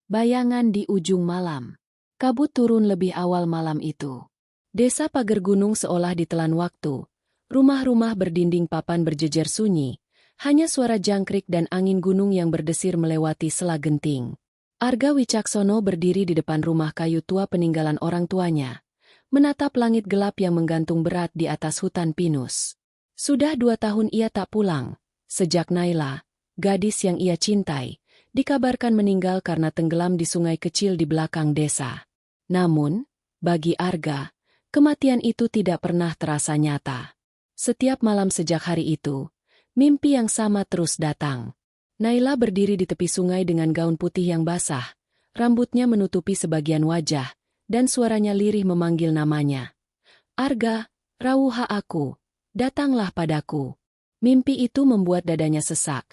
Bayangan di ujung malam. Kabut turun lebih awal malam itu. Desa pagar gunung seolah ditelan waktu. Rumah-rumah berdinding papan berjejer sunyi. Hanya suara jangkrik dan angin gunung yang berdesir melewati sela genting. Arga Wicaksono berdiri di depan rumah kayu tua peninggalan orang tuanya. Menatap langit gelap yang menggantung berat di atas hutan pinus. Sudah 2 tahun ia tak pulang. Sejak Naila, gadis yang ia cintai, dikabarkan meninggal karena tenggelam di sungai kecil di belakang desa. Namun, bagi Arga, kematian itu tidak pernah terasa nyata. Setiap malam sejak hari itu, mimpi yang sama terus datang. Naila berdiri di tepi sungai dengan gaun putih yang basah, rambutnya menutupi sebagian wajah, dan suaranya lirih memanggil namanya. Arga, Rawuha aku, datanglah padaku. Mimpi itu membuat dadanya sesak.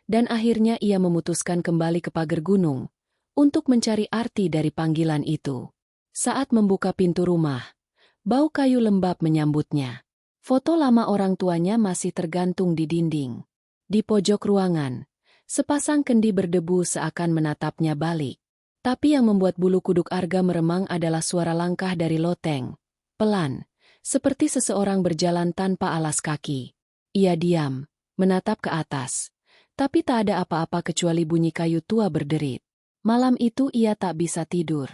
Dan akhirnya ia memutuskan kembali ke pagar gunung untuk mencari arti dari panggilan itu. Saat membuka pintu rumah, bau kayu lembab menyambutnya. Foto lama orang tuanya masih tergantung di dinding. Di pojok ruangan, sepasang kendi berdebu seakan menatapnya balik. Tapi yang membuat bulu kuduk Arga meremang adalah suara langkah dari loteng. Pelan, seperti seseorang berjalan tanpa alas kaki. Ia diam, menatap ke atas. Tapi tak ada apa-apa kecuali bunyi kayu tua berderit. Malam itu ia tak bisa tidur.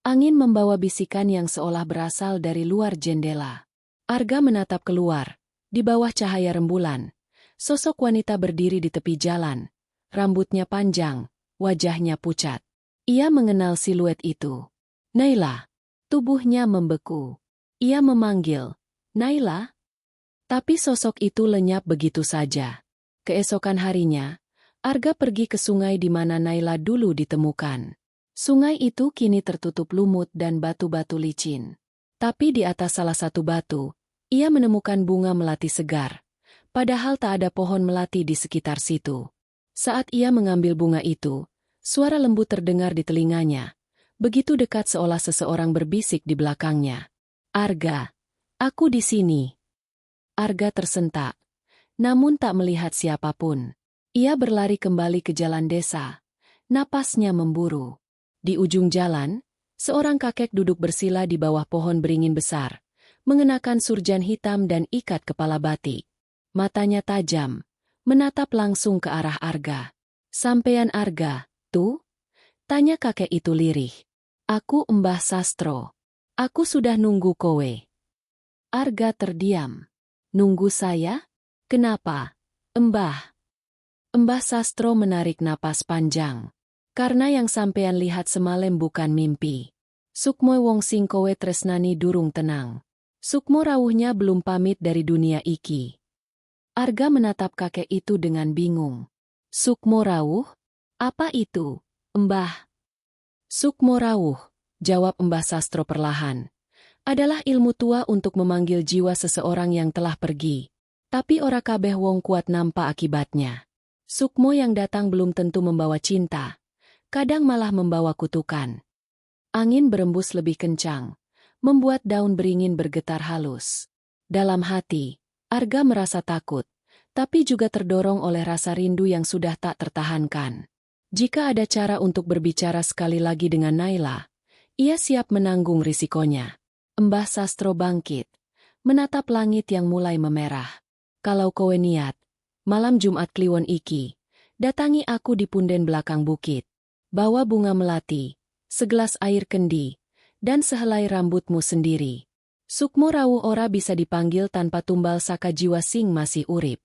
Angin membawa bisikan yang seolah berasal dari luar jendela. Arga menatap keluar. Di bawah cahaya rembulan, sosok wanita berdiri di tepi jalan. Rambutnya panjang, wajahnya pucat. Ia mengenal siluet itu. Naila. Tubuhnya membeku. Ia memanggil, Naila. Tapi sosok itu lenyap begitu saja. Keesokan harinya, Arga pergi ke sungai di mana Naila dulu ditemukan. Sungai itu kini tertutup lumut dan batu-batu licin. Tapi di atas salah satu batu, ia menemukan bunga melati segar. Padahal tak ada pohon melati di sekitar situ. Saat ia mengambil bunga itu, suara lembut terdengar di telinganya. Begitu dekat seolah seseorang berbisik di belakangnya. Arga, aku di sini. Arga tersentak. Namun tak melihat siapapun. Ia berlari kembali ke jalan desa. Napasnya memburu. Di ujung jalan, seorang kakek duduk bersila di bawah pohon beringin besar, mengenakan surjan hitam dan ikat kepala batik. Matanya tajam, menatap langsung ke arah Arga. Sampean Arga, tuh? Tanya kakek itu lirih. Aku Mbah Sastro. Aku sudah nunggu kowe. Arga terdiam. Nunggu saya? Kenapa, Mbah? Mbah Sastro menarik napas panjang. Karena yang sampean lihat semalam bukan mimpi. Sukmo wong sing kowe tresnani durung tenang. Sukmo rawuhnya belum pamit dari dunia iki. Arga menatap kakek itu dengan bingung. Sukmo rawuh? Apa itu, Mbah? Sukmo rawuh, jawab Mbah Sastro perlahan. Adalah ilmu tua untuk memanggil jiwa seseorang yang telah pergi. Tapi ora kabeh wong kuat nampa akibatnya. Sukmo yang datang belum tentu membawa cinta. Kadang malah membawa kutukan. Angin berembus lebih kencang, membuat daun beringin bergetar halus. Dalam hati, Arga merasa takut, tapi juga terdorong oleh rasa rindu yang sudah tak tertahankan. Jika ada cara untuk berbicara sekali lagi dengan Naila, ia siap menanggung risikonya. Mbah Sastro bangkit, menatap langit yang mulai memerah. Kalau kowe niat, malam Jumat Kliwon iki, datangi aku di punden belakang bukit. Bawa bunga melati, segelas air kendi, dan sehelai rambutmu sendiri. Sukmo rawuh ora bisa dipanggil tanpa tumbal saka jiwa sing masih urip.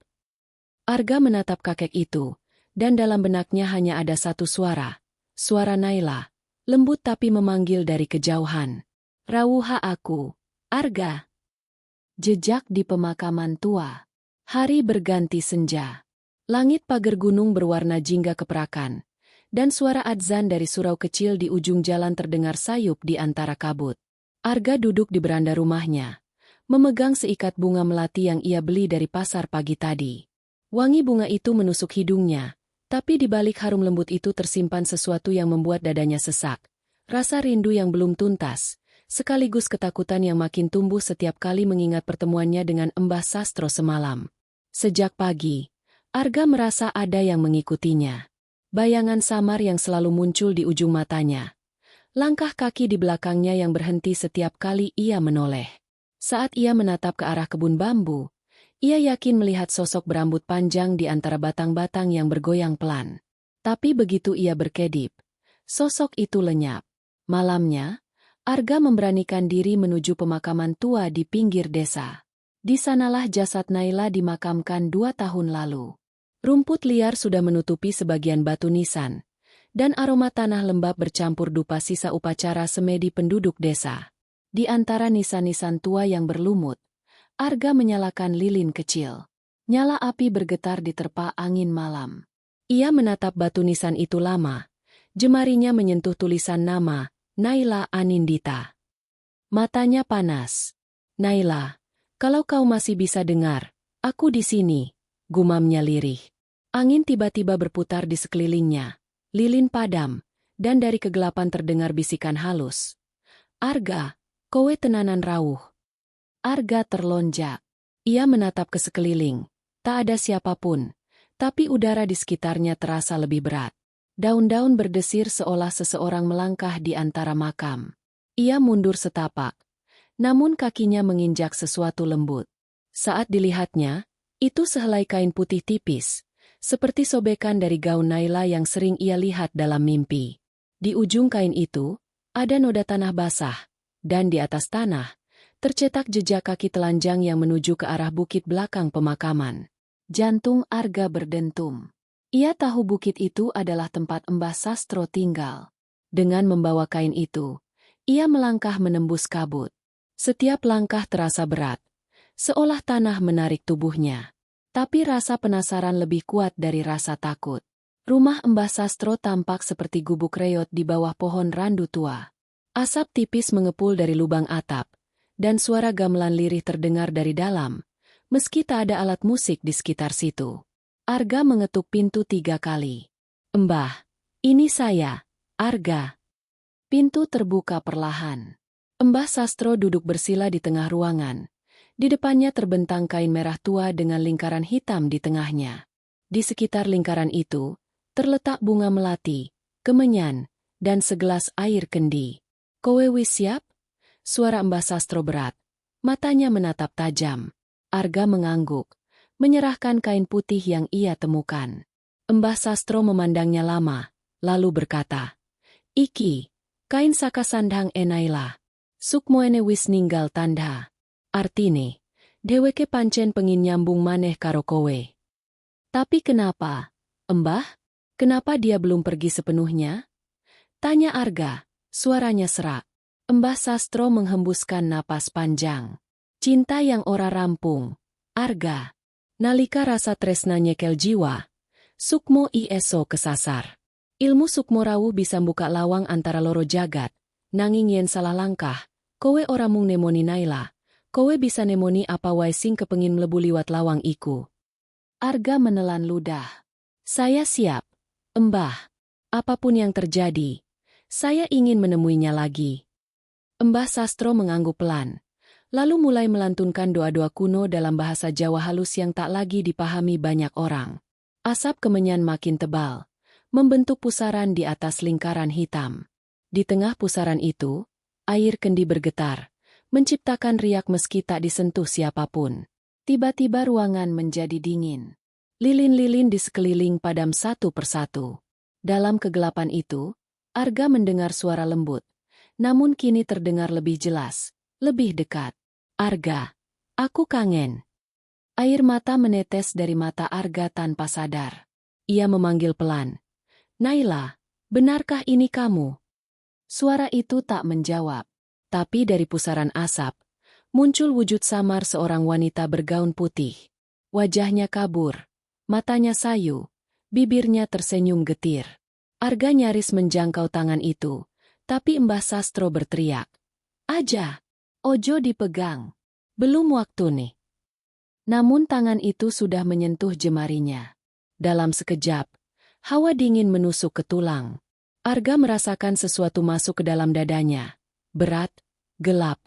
Arga menatap kakek itu, dan dalam benaknya hanya ada satu suara. Suara Naila, lembut tapi memanggil dari kejauhan. Rawuha aku, Arga. Jejak di pemakaman tua. Hari berganti senja. Langit pagar gunung berwarna jingga keperakan, dan suara adzan dari surau kecil di ujung jalan terdengar sayup di antara kabut. Arga duduk di beranda rumahnya, memegang seikat bunga melati yang ia beli dari pasar pagi tadi. Wangi bunga itu menusuk hidungnya, tapi di balik harum lembut itu tersimpan sesuatu yang membuat dadanya sesak. Rasa rindu yang belum tuntas, sekaligus ketakutan yang makin tumbuh setiap kali mengingat pertemuannya dengan Mbah Sastro semalam. Sejak pagi, Arga merasa ada yang mengikutinya. bayangan samar yang selalu muncul di ujung matanya. Langkah kaki di belakangnya yang berhenti setiap kali ia menoleh. Saat ia menatap ke arah kebun bambu, ia yakin melihat sosok berambut panjang di antara batang-batang yang bergoyang pelan. Tapi begitu ia berkedip, sosok itu lenyap. Malamnya, Arga memberanikan diri menuju pemakaman tua di pinggir desa. Di sanalah jasad Naila dimakamkan 2 tahun lalu. Rumput liar sudah menutupi sebagian batu nisan, dan aroma tanah lembab bercampur dupa sisa upacara semedi penduduk desa. Di antara nisan-nisan tua yang berlumut, Arga menyalakan lilin kecil. Nyala api bergetar diterpa angin malam. Ia menatap batu nisan itu lama. Jemarinya menyentuh tulisan nama, Naila Anindita. Matanya panas. Naila, kalau kau masih bisa dengar, aku di sini, gumamnya lirih. Angin tiba-tiba berputar di sekelilingnya. Lilin padam, dan dari kegelapan terdengar bisikan halus. Arga, kowe tenanan rawuh. Arga terlonjak. Ia menatap ke sekeliling. Tak ada siapapun, tapi udara di sekitarnya terasa lebih berat. Daun-daun berdesir seolah seseorang melangkah di antara makam. Ia mundur setapak, namun kakinya menginjak sesuatu lembut. Saat dilihatnya, itu sehelai kain putih tipis, seperti sobekan dari gaun Naila yang sering ia lihat dalam mimpi. Di ujung kain itu, ada noda tanah basah, dan di atas tanah, tercetak jejak kaki telanjang yang menuju ke arah bukit belakang pemakaman. Jantung Arga berdentum. Ia tahu bukit itu adalah tempat Mbah Sastro tinggal. Dengan membawa kain itu, ia melangkah menembus kabut. Setiap langkah terasa berat, seolah tanah menarik tubuhnya. Tapi rasa penasaran lebih kuat dari rasa takut. Rumah Mbah Sastro tampak seperti gubuk reot di bawah pohon randu tua. Asap tipis mengepul dari lubang atap, dan suara gamelan lirih terdengar dari dalam, meski tak ada alat musik di sekitar situ. Arga mengetuk pintu 3 kali. Mbah, ini saya, Arga. Pintu terbuka perlahan. Mbah Sastro duduk bersila di tengah ruangan. Di depannya terbentang kain merah tua dengan lingkaran hitam di tengahnya. Di sekitar lingkaran itu, terletak bunga melati, kemenyan, dan segelas air kendi. Kowe wis siap? Suara Mbah Sastro berat. Matanya menatap tajam. Arga mengangguk, menyerahkan kain putih yang ia temukan. Mbah Sastro memandangnya lama, lalu berkata, "Iki, kain saka sandhang Naila. Sukmoene wis ninggal tanda. Artine, dheweke pancen pengin nyambung maneh karo kowe." Tapi kenapa, Mbah? Kenapa dia belum pergi sepenuhnya? Tanya Arga, suaranya serak. Mbah Sastro menghembuskan napas panjang. Cinta yang ora rampung, Arga. Nalika rasa tresna nyekel jiwa, sukmo eso kesasar. Ilmu sukmo rawuh bisa buka lawang antara loro jagat, nanging yen salah langkah, kowe ora mung nemoni Naila, kowe bisa nemoni apa wae sing kepengin mlebu liwat lawang iku. Arga menelan ludah. Saya siap, Mbah. Apapun yang terjadi, saya ingin menemuinya lagi. Mbah Sastro mengangguk pelan, lalu mulai melantunkan doa-doa kuno dalam bahasa Jawa halus yang tak lagi dipahami banyak orang. Asap kemenyan makin tebal, membentuk pusaran di atas lingkaran hitam. Di tengah pusaran itu, air kendi bergetar, menciptakan riak meski tak disentuh siapapun. Tiba-tiba ruangan menjadi dingin. Lilin-lilin di sekeliling padam satu persatu. Dalam kegelapan itu, Arga mendengar suara lembut. Namun kini terdengar lebih jelas, lebih dekat. Arga, aku kangen. Air mata menetes dari mata Arga tanpa sadar. Ia memanggil pelan. Naila, benarkah ini kamu? Suara itu tak menjawab. Tapi dari pusaran asap, muncul wujud samar seorang wanita bergaun putih. Wajahnya kabur, matanya sayu, bibirnya tersenyum getir. Arga nyaris menjangkau tangan itu. Tapi Mbah Sastro berteriak, "Aja, ojo dipegang. Belum waktu nih." Namun tangan itu sudah menyentuh jemarinya. Dalam sekejap, hawa dingin menusuk ke tulang. Arga merasakan sesuatu masuk ke dalam dadanya. Berat, gelap,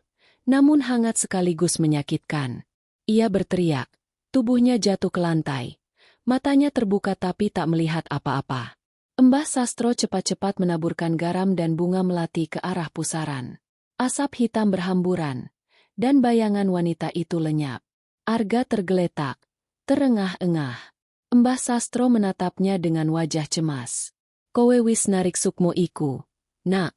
namun hangat sekaligus menyakitkan. Ia berteriak, tubuhnya jatuh ke lantai. Matanya terbuka tapi tak melihat apa-apa. Mbah Sastro cepat-cepat menaburkan garam dan bunga melati ke arah pusaran. Asap hitam berhamburan, dan bayangan wanita itu lenyap. Arga tergeletak, terengah-engah. Mbah Sastro menatapnya dengan wajah cemas. Kowe wis narik sukmo iku, nak,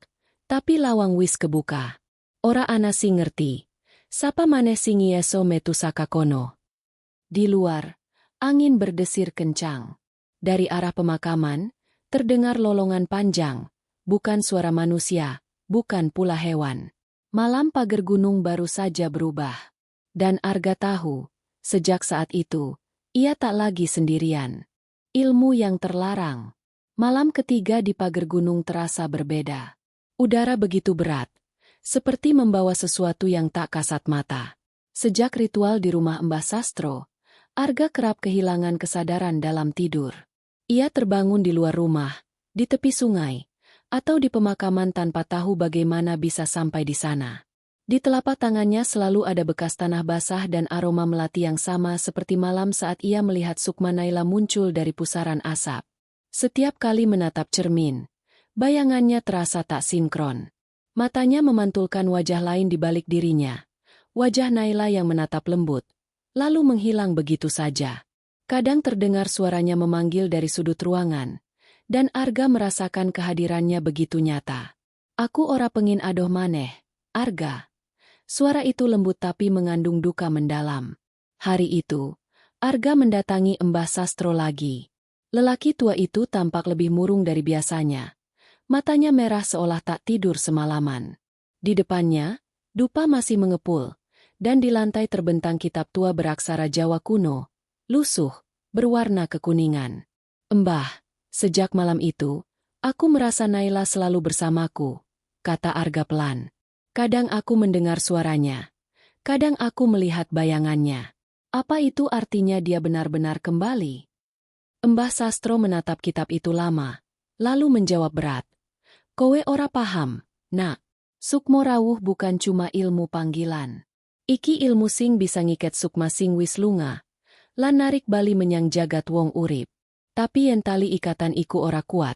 tapi lawang wis kebuka. Ora ana sing ngerti, sapa maneh sing iso metu saka kono. Di luar, angin berdesir kencang. Dari arah pemakaman, terdengar lolongan panjang, bukan suara manusia, bukan pula hewan. Malam pagar gunung baru saja berubah. Dan Arga tahu, sejak saat itu, ia tak lagi sendirian. Ilmu yang terlarang. Malam ketiga di pagar gunung terasa berbeda. Udara begitu berat, seperti membawa sesuatu yang tak kasat mata. Sejak ritual di rumah Mbah Sastro, Arga kerap kehilangan kesadaran dalam tidur. Ia terbangun di luar rumah, di tepi sungai, atau di pemakaman tanpa tahu bagaimana bisa sampai di sana. Di telapak tangannya selalu ada bekas tanah basah dan aroma melati yang sama seperti malam saat ia melihat Sukma Naila muncul dari pusaran asap. Setiap kali menatap cermin, bayangannya terasa tak sinkron. Matanya memantulkan wajah lain di balik dirinya. Wajah Naila yang menatap lembut, lalu menghilang begitu saja. Kadang terdengar suaranya memanggil dari sudut ruangan, dan Arga merasakan kehadirannya begitu nyata. Aku ora pengin adoh maneh, Arga. Suara itu lembut tapi mengandung duka mendalam. Hari itu, Arga mendatangi Mbah Sastro lagi. Lelaki tua itu tampak lebih murung dari biasanya. Matanya merah seolah tak tidur semalaman. Di depannya, dupa masih mengepul, dan di lantai terbentang kitab tua beraksara Jawa kuno, lusuh, berwarna kekuningan. Mbah, sejak malam itu, aku merasa Naila selalu bersamaku, kata Arga pelan. Kadang aku mendengar suaranya, kadang aku melihat bayangannya. Apa itu artinya dia benar-benar kembali? Mbah Sastro menatap kitab itu lama, lalu menjawab berat. Kowe ora paham, nak. Sukmo rawuh bukan cuma ilmu panggilan. Iki ilmu sing bisa ngiket sukma sing wis lunga, lan narik bali menyang jagat wong urip. Tapi yen tali ikatan iku ora kuat,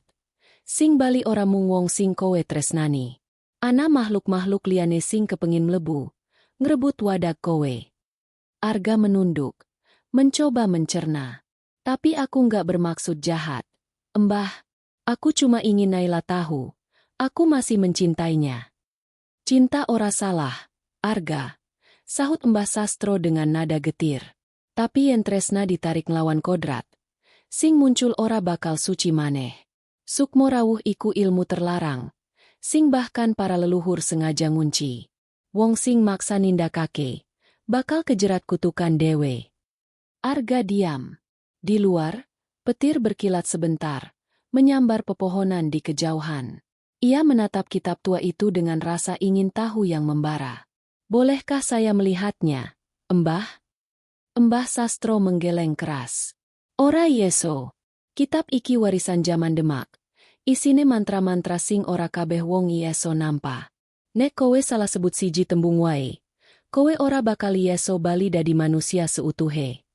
sing bali ora mung wong sing kowe tresnani. Ana makhluk-makhluk liyane sing kepengin mlebu, ngrebut wadak kowe. Arga menunduk, mencoba mencerna. Tapi aku nggak bermaksud jahat. Mbah, aku cuma ingin Naila tahu, aku masih mencintainya. Cinta ora salah, Arga, sahut Mbah Sastro dengan nada getir. Tapi yen tresna ditarik nglawan kodrat, sing muncul ora bakal suci maneh. Sukmo rawuh iku ilmu terlarang, sing bahkan para leluhur sengaja ngunci. Wong sing maksa nindakake, bakal kejerat kutukan dewe. Arga diam. Di luar, petir berkilat sebentar, menyambar pepohonan di kejauhan. Ia menatap kitab tua itu dengan rasa ingin tahu yang membara. Bolehkah saya melihatnya, Mbah? Mbah Sastro menggeleng keras. Ora yeso. Kitab iki warisan jaman Demak. Isine mantra-mantra sing ora kabeh wong yeso nampa. Nek kowe salah sebut siji tembung wae, kowe ora bakal yeso bali dadi manusia seutuhe.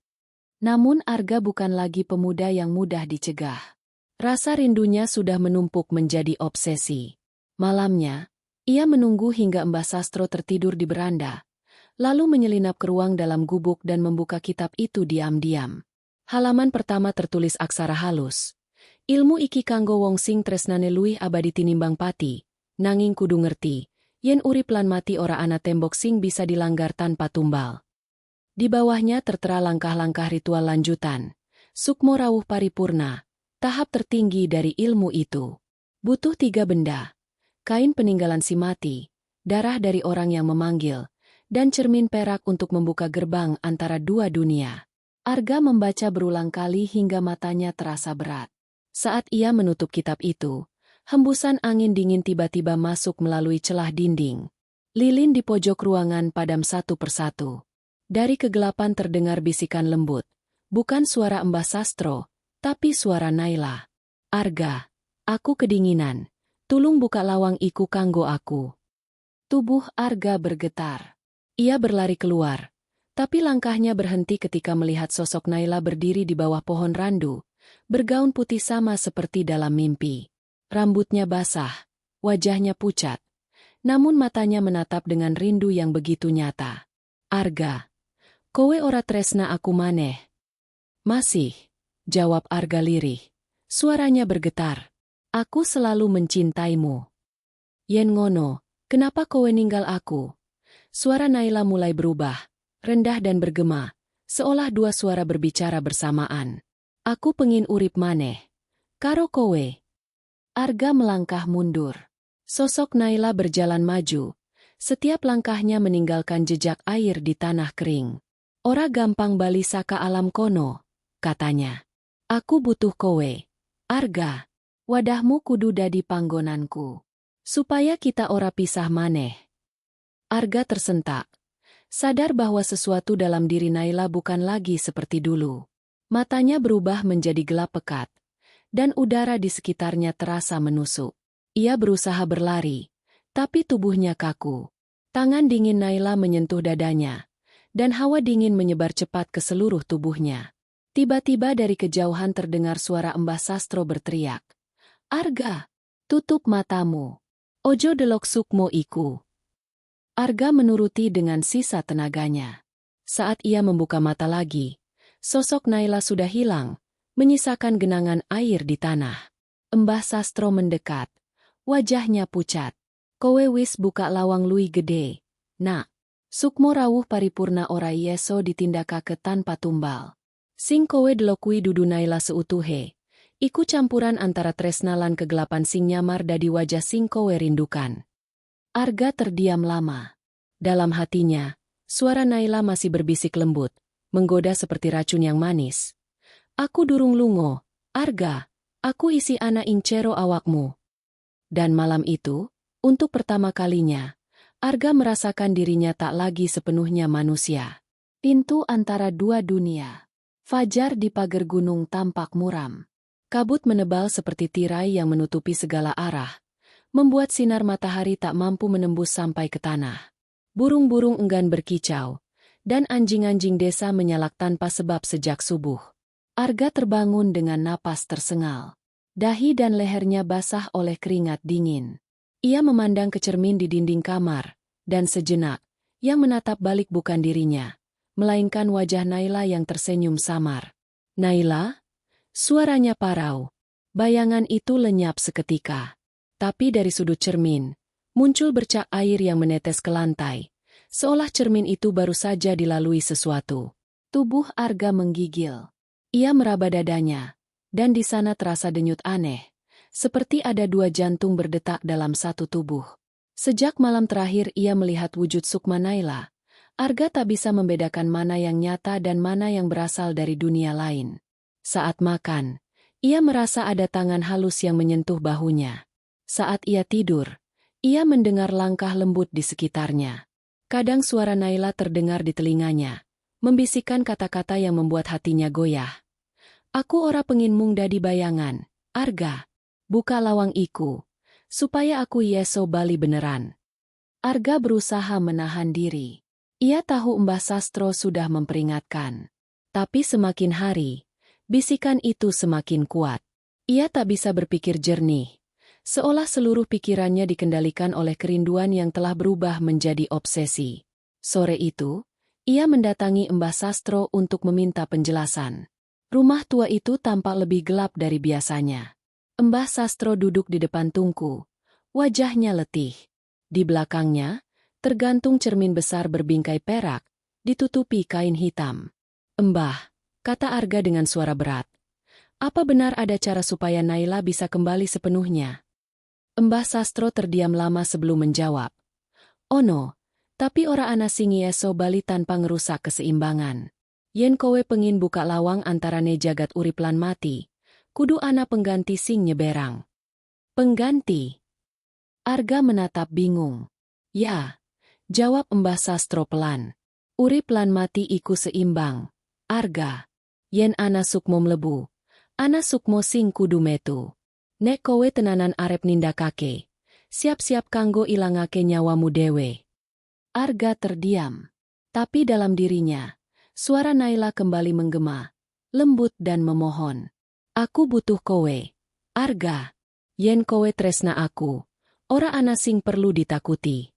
Namun Arga bukan lagi pemuda yang mudah dicegah. Rasa rindunya sudah menumpuk menjadi obsesi. Malamnya, ia menunggu hingga Mbah Sastro tertidur di beranda, lalu menyelinap ke ruang dalam gubuk dan membuka kitab itu diam-diam. Halaman pertama tertulis aksara halus. Ilmu iki kanggo wong sing tresnane luwih abadi tinimbang pati, nanging kudu ngerti, yen urip lan mati ora ana tembok sing bisa dilanggar tanpa tumbal. Di bawahnya tertera langkah-langkah ritual lanjutan. Sukmo rawuh paripurna, tahap tertinggi dari ilmu itu. Butuh 3 benda. Kain peninggalan si mati, darah dari orang yang memanggil, dan cermin perak untuk membuka gerbang antara 2 dunia. Arga membaca berulang kali hingga matanya terasa berat. Saat ia menutup kitab itu, hembusan angin dingin tiba-tiba masuk melalui celah dinding. Lilin di pojok ruangan padam satu persatu. Dari kegelapan terdengar bisikan lembut. Bukan suara Mbah Sastro, tapi suara Naila. Arga, aku kedinginan. Tulung buka lawang iku kanggo aku. Tubuh Arga bergetar. Ia berlari keluar. Tapi langkahnya berhenti ketika melihat sosok Naila berdiri di bawah pohon randu, bergaun putih sama seperti dalam mimpi. Rambutnya basah, wajahnya pucat, namun matanya menatap dengan rindu yang begitu nyata. "Arga, kowe ora tresna aku maneh?" "Masih," jawab Arga lirih. Suaranya bergetar. "Aku selalu mencintaimu." "Yen ngono, kenapa kowe ninggal aku?" Suara Naila mulai berubah, rendah dan bergema, seolah dua suara berbicara bersamaan. "Aku pengin urip maneh karo kowe." Arga melangkah mundur. Sosok Naila berjalan maju. Setiap langkahnya meninggalkan jejak air di tanah kering. "Ora gampang bali saka alam kono," katanya. "Aku butuh kowe, Arga. Wadahmu kudu dadi panggonanku, supaya kita ora pisah maneh." Arga tersentak, sadar bahwa sesuatu dalam diri Naila bukan lagi seperti dulu. Matanya berubah menjadi gelap pekat, dan udara di sekitarnya terasa menusuk. Ia berusaha berlari, tapi tubuhnya kaku. Tangan dingin Naila menyentuh dadanya, dan hawa dingin menyebar cepat ke seluruh tubuhnya. Tiba-tiba dari kejauhan terdengar suara Mbah Sastro berteriak, "Arga, tutup matamu. Ojo delok sukmo iku." Arga menuruti dengan sisa tenaganya. Saat ia membuka mata lagi, sosok Naila sudah hilang, menyisakan genangan air di tanah. Mbah Sastro mendekat, wajahnya pucat. "Kowe wis buka lawang lui gede, nak. Sukmo rawuh paripurna ora yeso ditindakake tanpa tumbal. Sing kowe delok kuwi dudu Naila seutuhe. Iku campuran antara tresna lan kegelapan sing nyamar dadi wajah sing kowe rindukan." Arga terdiam lama. Dalam hatinya, suara Naila masih berbisik lembut, menggoda seperti racun yang manis. "Aku durung lungo, Arga. Aku isi ana ing cero awakmu." Dan malam itu, untuk pertama kalinya, Arga merasakan dirinya tak lagi sepenuhnya manusia. Pintu antara dua dunia. Fajar di pagar gunung tampak muram. Kabut menebal seperti tirai yang menutupi segala arah, membuat sinar matahari tak mampu menembus sampai ke tanah. Burung-burung enggan berkicau, dan anjing-anjing desa menyalak tanpa sebab sejak subuh. Arga terbangun dengan napas tersengal. Dahi dan lehernya basah oleh keringat dingin. Ia memandang ke cermin di dinding kamar, dan sejenak, yang menatap balik bukan dirinya, melainkan wajah Naila yang tersenyum samar. "Naila?" Suaranya parau. Bayangan itu lenyap seketika. Tapi dari sudut cermin, muncul bercak air yang menetes ke lantai, seolah cermin itu baru saja dilalui sesuatu. Tubuh Arga menggigil. Ia meraba dadanya, dan di sana terasa denyut aneh, seperti ada dua jantung berdetak dalam satu tubuh. Sejak malam terakhir ia melihat wujud Sukma Naila, Arga tak bisa membedakan mana yang nyata dan mana yang berasal dari dunia lain. Saat makan, ia merasa ada tangan halus yang menyentuh bahunya. Saat ia tidur, ia mendengar langkah lembut di sekitarnya. Kadang suara Naila terdengar di telinganya, membisikkan kata-kata yang membuat hatinya goyah. "Aku ora pengin mung dadi bayangan, Arga. Buka lawang iku, supaya aku yeso bali beneran." Arga berusaha menahan diri. Ia tahu Mbah Sastro sudah memperingatkan. Tapi semakin hari, bisikan itu semakin kuat. Ia tak bisa berpikir jernih, seolah seluruh pikirannya dikendalikan oleh kerinduan yang telah berubah menjadi obsesi. Sore itu, ia mendatangi Mbah Sastro untuk meminta penjelasan. Rumah tua itu tampak lebih gelap dari biasanya. Mbah Sastro duduk di depan tungku, wajahnya letih. Di belakangnya, tergantung cermin besar berbingkai perak, ditutupi kain hitam. "Mbah," kata Arga dengan suara berat, "apa benar ada cara supaya Naila bisa kembali sepenuhnya?" Mbah Sastro terdiam lama sebelum menjawab. "Ono, tapi ora ana sing iso bali tanpa ngerusak keseimbangan. Yen kowe pengin buka lawang antarane jagat urip lan mati, kudu ana pengganti sing nyeberang." "Pengganti?" Arga menatap bingung. "Ya," jawab Mbah Sastro pelan. "Urip lan mati iku seimbang, Arga. Yen ana sukmo mlebu, ana sukmo sing kudu metu. Nek kowe tenanan arep nindakake, siap-siap kanggo ilangake nyawamu dewe." Arga terdiam. Tapi dalam dirinya, suara Naila kembali menggema, lembut dan memohon. Aku butuh kowe. Arga. Yen kowe tresna aku. Ora ana sing perlu ditakuti.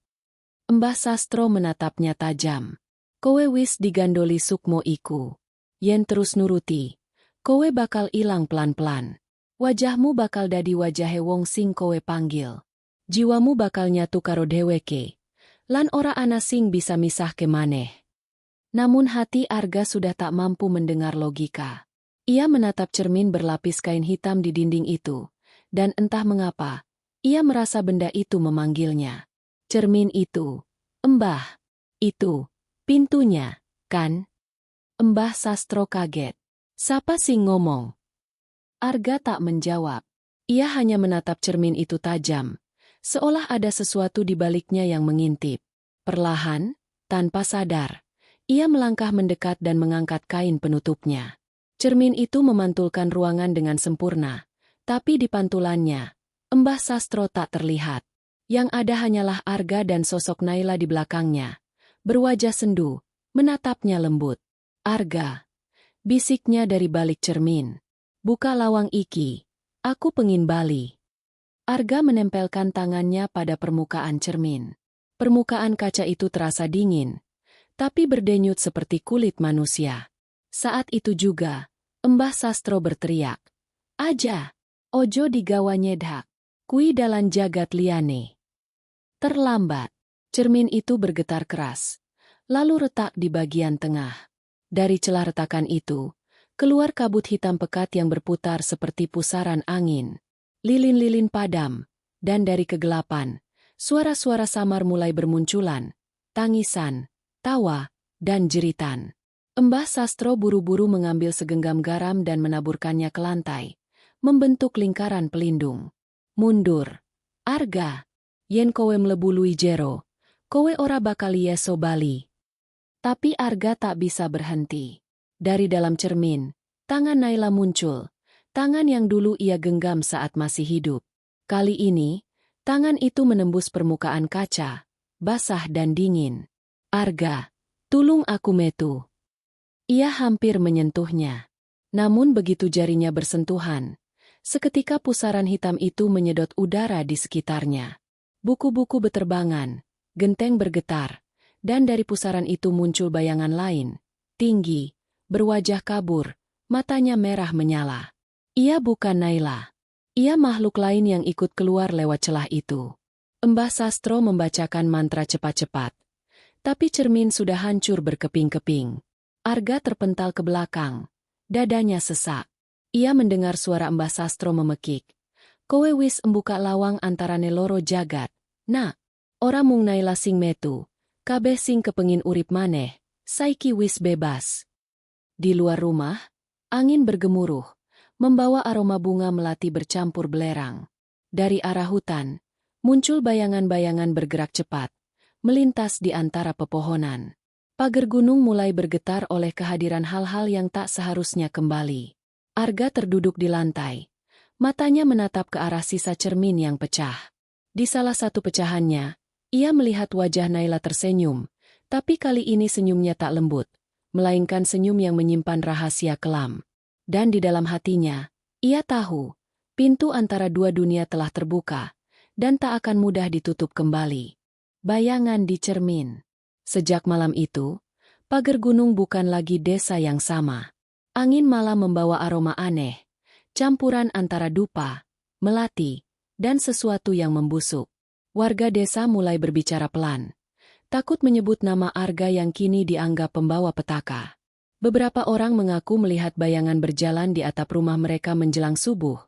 Mbah Sastro menatapnya tajam. Kowe wis digandoli sukmo iku. Yen terus nuruti. Kowe bakal ilang pelan-pelan. Wajahmu bakal dadi wajahe wong sing kowe panggil. Jiwamu bakal nyatu karo dheweke. Lan ora ana sing bisa misahke maneh. Namun hati Arga sudah tak mampu mendengar logika. Ia menatap cermin berlapis kain hitam di dinding itu, dan entah mengapa, ia merasa benda itu memanggilnya. Cermin itu, Mbah, itu, pintunya, kan? Mbah Sastro kaget. Siapa sing ngomong? Arga tak menjawab. Ia hanya menatap cermin itu tajam, seolah ada sesuatu di baliknya yang mengintip. Perlahan, tanpa sadar, ia melangkah mendekat dan mengangkat kain penutupnya. Cermin itu memantulkan ruangan dengan sempurna, tapi di pantulannya, Mbah Sastro tak terlihat. Yang ada hanyalah Arga dan sosok Naila di belakangnya. Berwajah sendu, menatapnya lembut. Arga, bisiknya dari balik cermin. Buka lawang iki, aku pengin bali. Arga menempelkan tangannya pada permukaan cermin. Permukaan kaca itu terasa dingin, tapi berdenyut seperti kulit manusia. Saat itu juga, Mbah Sastro berteriak. Aja, ojo digawa nyedhak, kui dalan jagat liyane. Terlambat, cermin itu bergetar keras, lalu retak di bagian tengah. Dari celah retakan itu, keluar kabut hitam pekat yang berputar seperti pusaran angin. Lilin-lilin padam, dan dari kegelapan, suara-suara samar mulai bermunculan, tangisan, tawa, dan jeritan. Mbah Sastro buru-buru mengambil segenggam garam dan menaburkannya ke lantai, membentuk lingkaran pelindung. Mundur. Arga. Yen kowe mlebu lui jero, kowe ora bakal yeso bali. Tapi Arga tak bisa berhenti. Dari dalam cermin, tangan Naila muncul, tangan yang dulu ia genggam saat masih hidup. Kali ini, tangan itu menembus permukaan kaca, basah dan dingin. Arga, tulung aku metu. Ia hampir menyentuhnya. Namun begitu jarinya bersentuhan, seketika pusaran hitam itu menyedot udara di sekitarnya. Buku-buku beterbangan, genteng bergetar, dan dari pusaran itu muncul bayangan lain, tinggi, berwajah kabur, matanya merah menyala. Ia bukan Naila. Ia makhluk lain yang ikut keluar lewat celah itu. Mbah Sastro membacakan mantra cepat-cepat. Tapi cermin sudah hancur berkeping-keping. Arga terpental ke belakang. Dadanya sesak. Ia mendengar suara Mbah Sastro memekik. Kowe wis embuka lawang antarane loro jagat. Nak, ora mung Naila sing metu. Kabeh sing kepengin urip maneh, saiki wis bebas. Di luar rumah, angin bergemuruh, membawa aroma bunga melati bercampur belerang. Dari arah hutan, muncul bayangan-bayangan bergerak cepat, melintas di antara pepohonan. Pagar gunung mulai bergetar oleh kehadiran hal-hal yang tak seharusnya kembali. Arga terduduk di lantai. Matanya menatap ke arah sisa cermin yang pecah. Di salah satu pecahannya, ia melihat wajah Naila tersenyum, tapi kali ini senyumnya tak lembut, melainkan senyum yang menyimpan rahasia kelam. Dan di dalam hatinya, ia tahu, pintu antara dua dunia telah terbuka, dan tak akan mudah ditutup kembali. Bayangan di cermin. Sejak malam itu, pagar gunung bukan lagi desa yang sama. Angin malah membawa aroma aneh, campuran antara dupa, melati, dan sesuatu yang membusuk. Warga desa mulai berbicara pelan, takut menyebut nama Arga yang kini dianggap pembawa petaka. Beberapa orang mengaku melihat bayangan berjalan di atap rumah mereka menjelang subuh,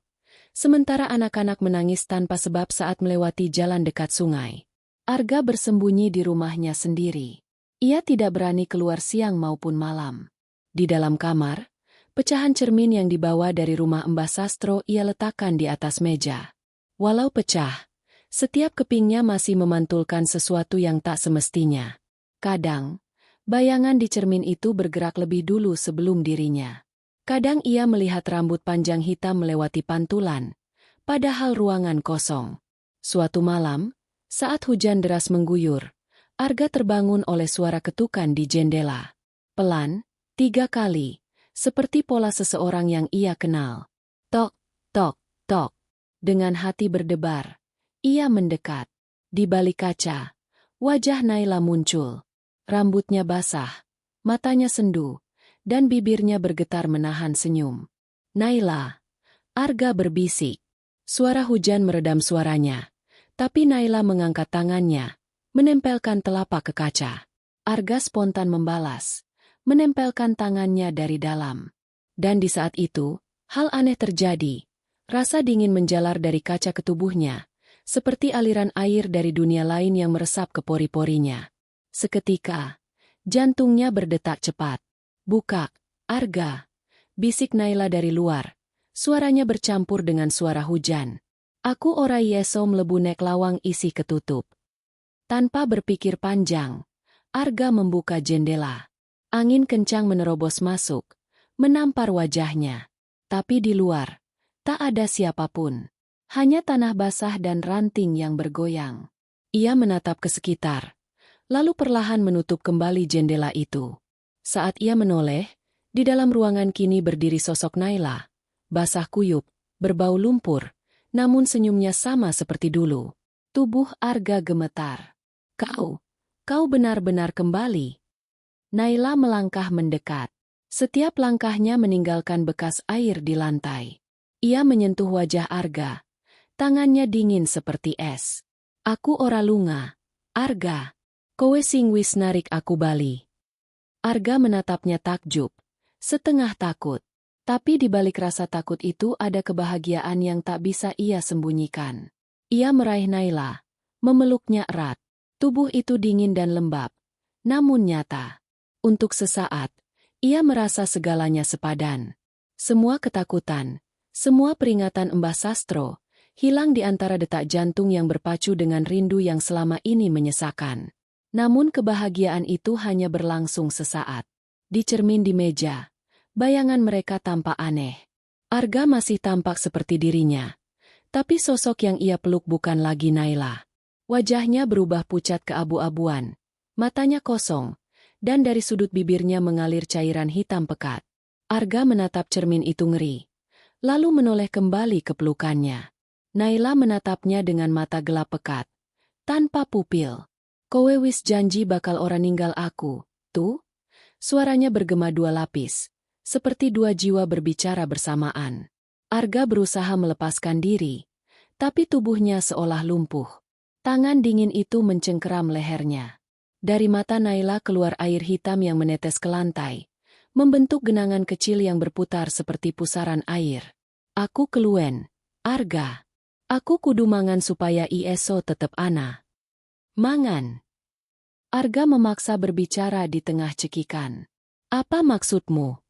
sementara anak-anak menangis tanpa sebab saat melewati jalan dekat sungai. Arga bersembunyi di rumahnya sendiri. Ia tidak berani keluar siang maupun malam. Di dalam kamar, pecahan cermin yang dibawa dari rumah Mbah Sastro ia letakkan di atas meja. Walau pecah, setiap kepingnya masih memantulkan sesuatu yang tak semestinya. Kadang, bayangan di cermin itu bergerak lebih dulu sebelum dirinya. Kadang ia melihat rambut panjang hitam melewati pantulan, padahal ruangan kosong. Suatu malam, saat hujan deras mengguyur, Arga terbangun oleh suara ketukan di jendela. Pelan, 3 kali, seperti pola seseorang yang ia kenal. Tok, tok, tok. Dengan hati berdebar, ia mendekat. Di balik kaca, wajah Naila muncul. Rambutnya basah, matanya sendu, dan bibirnya bergetar menahan senyum. Naila, Arga berbisik. Suara hujan meredam suaranya. Tapi Naila mengangkat tangannya, menempelkan telapak ke kaca. Arga spontan membalas, menempelkan tangannya dari dalam. Dan di saat itu, hal aneh terjadi. Rasa dingin menjalar dari kaca ke tubuhnya, seperti aliran air dari dunia lain yang meresap ke pori-porinya. Seketika, jantungnya berdetak cepat. "Buka, Arga," bisik Naila dari luar. Suaranya bercampur dengan suara hujan. "Aku ora yeso mlebu nek lawang isi ketutup." Tanpa berpikir panjang, Arga membuka jendela. Angin kencang menerobos masuk, menampar wajahnya. Tapi di luar, tak ada siapapun. Hanya tanah basah dan ranting yang bergoyang. Ia menatap ke sekitar, lalu perlahan menutup kembali jendela itu. Saat ia menoleh, di dalam ruangan kini berdiri sosok Naila. Basah kuyup, berbau lumpur, namun senyumnya sama seperti dulu. Tubuh Arga gemetar. Kau benar-benar kembali." Naila melangkah mendekat. Setiap langkahnya meninggalkan bekas air di lantai. Ia menyentuh wajah Arga. Tangannya dingin seperti es. "Aku ora lunga, Arga. Kowe sing wis narik aku bali." Arga menatapnya takjub, setengah takut. Tapi di balik rasa takut itu ada kebahagiaan yang tak bisa ia sembunyikan. Ia meraih Naila, memeluknya erat. Tubuh itu dingin dan lembab, namun nyata. Untuk sesaat, ia merasa segalanya sepadan. Semua ketakutan, semua peringatan Mbah Sastro, hilang di antara detak jantung yang berpacu dengan rindu yang selama ini menyesakan. Namun kebahagiaan itu hanya berlangsung sesaat. Di cermin di meja, bayangan mereka tampak aneh. Arga masih tampak seperti dirinya. Tapi sosok yang ia peluk bukan lagi Naila. Wajahnya berubah pucat keabu-abuan, matanya kosong, dan dari sudut bibirnya mengalir cairan hitam pekat. Arga menatap cermin itu ngeri, lalu menoleh kembali ke pelukannya. Naila menatapnya dengan mata gelap pekat, tanpa pupil. "Kowe wis janji bakal ora ninggal aku, tuh?" Suaranya bergema dua lapis, seperti dua jiwa berbicara bersamaan. Arga berusaha melepaskan diri, tapi tubuhnya seolah lumpuh. Tangan dingin itu mencengkeram lehernya. Dari mata Naila keluar air hitam yang menetes ke lantai, membentuk genangan kecil yang berputar seperti pusaran air. "Aku keluen, Arga. Aku kudu mangan supaya ISO tetep ana." "Mangan?" Arga memaksa berbicara di tengah cekikan. "Apa maksudmu?"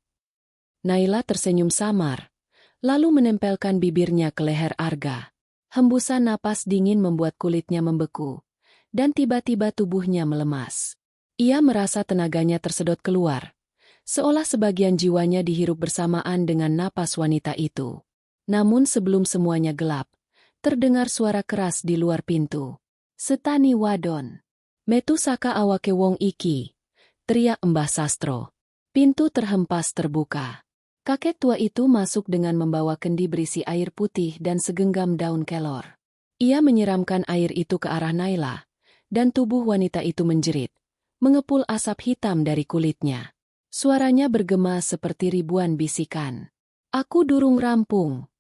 Naila tersenyum samar, lalu menempelkan bibirnya ke leher Arga. Hembusan napas dingin membuat kulitnya membeku, dan tiba-tiba tubuhnya melemas. Ia merasa tenaganya tersedot keluar, seolah sebagian jiwanya dihirup bersamaan dengan napas wanita itu. Namun sebelum semuanya gelap, terdengar suara keras di luar pintu. "Setani wadon. Metu saka awake wong iki," teriak Mbah Sastro. Pintu terhempas terbuka. Kakek tua itu masuk dengan membawa kendi berisi air putih dan segenggam daun kelor. Ia menyiramkan air itu ke arah Naila, dan tubuh wanita itu menjerit, mengepul asap hitam dari kulitnya. Suaranya bergema seperti ribuan bisikan. "Aku durung rampung,"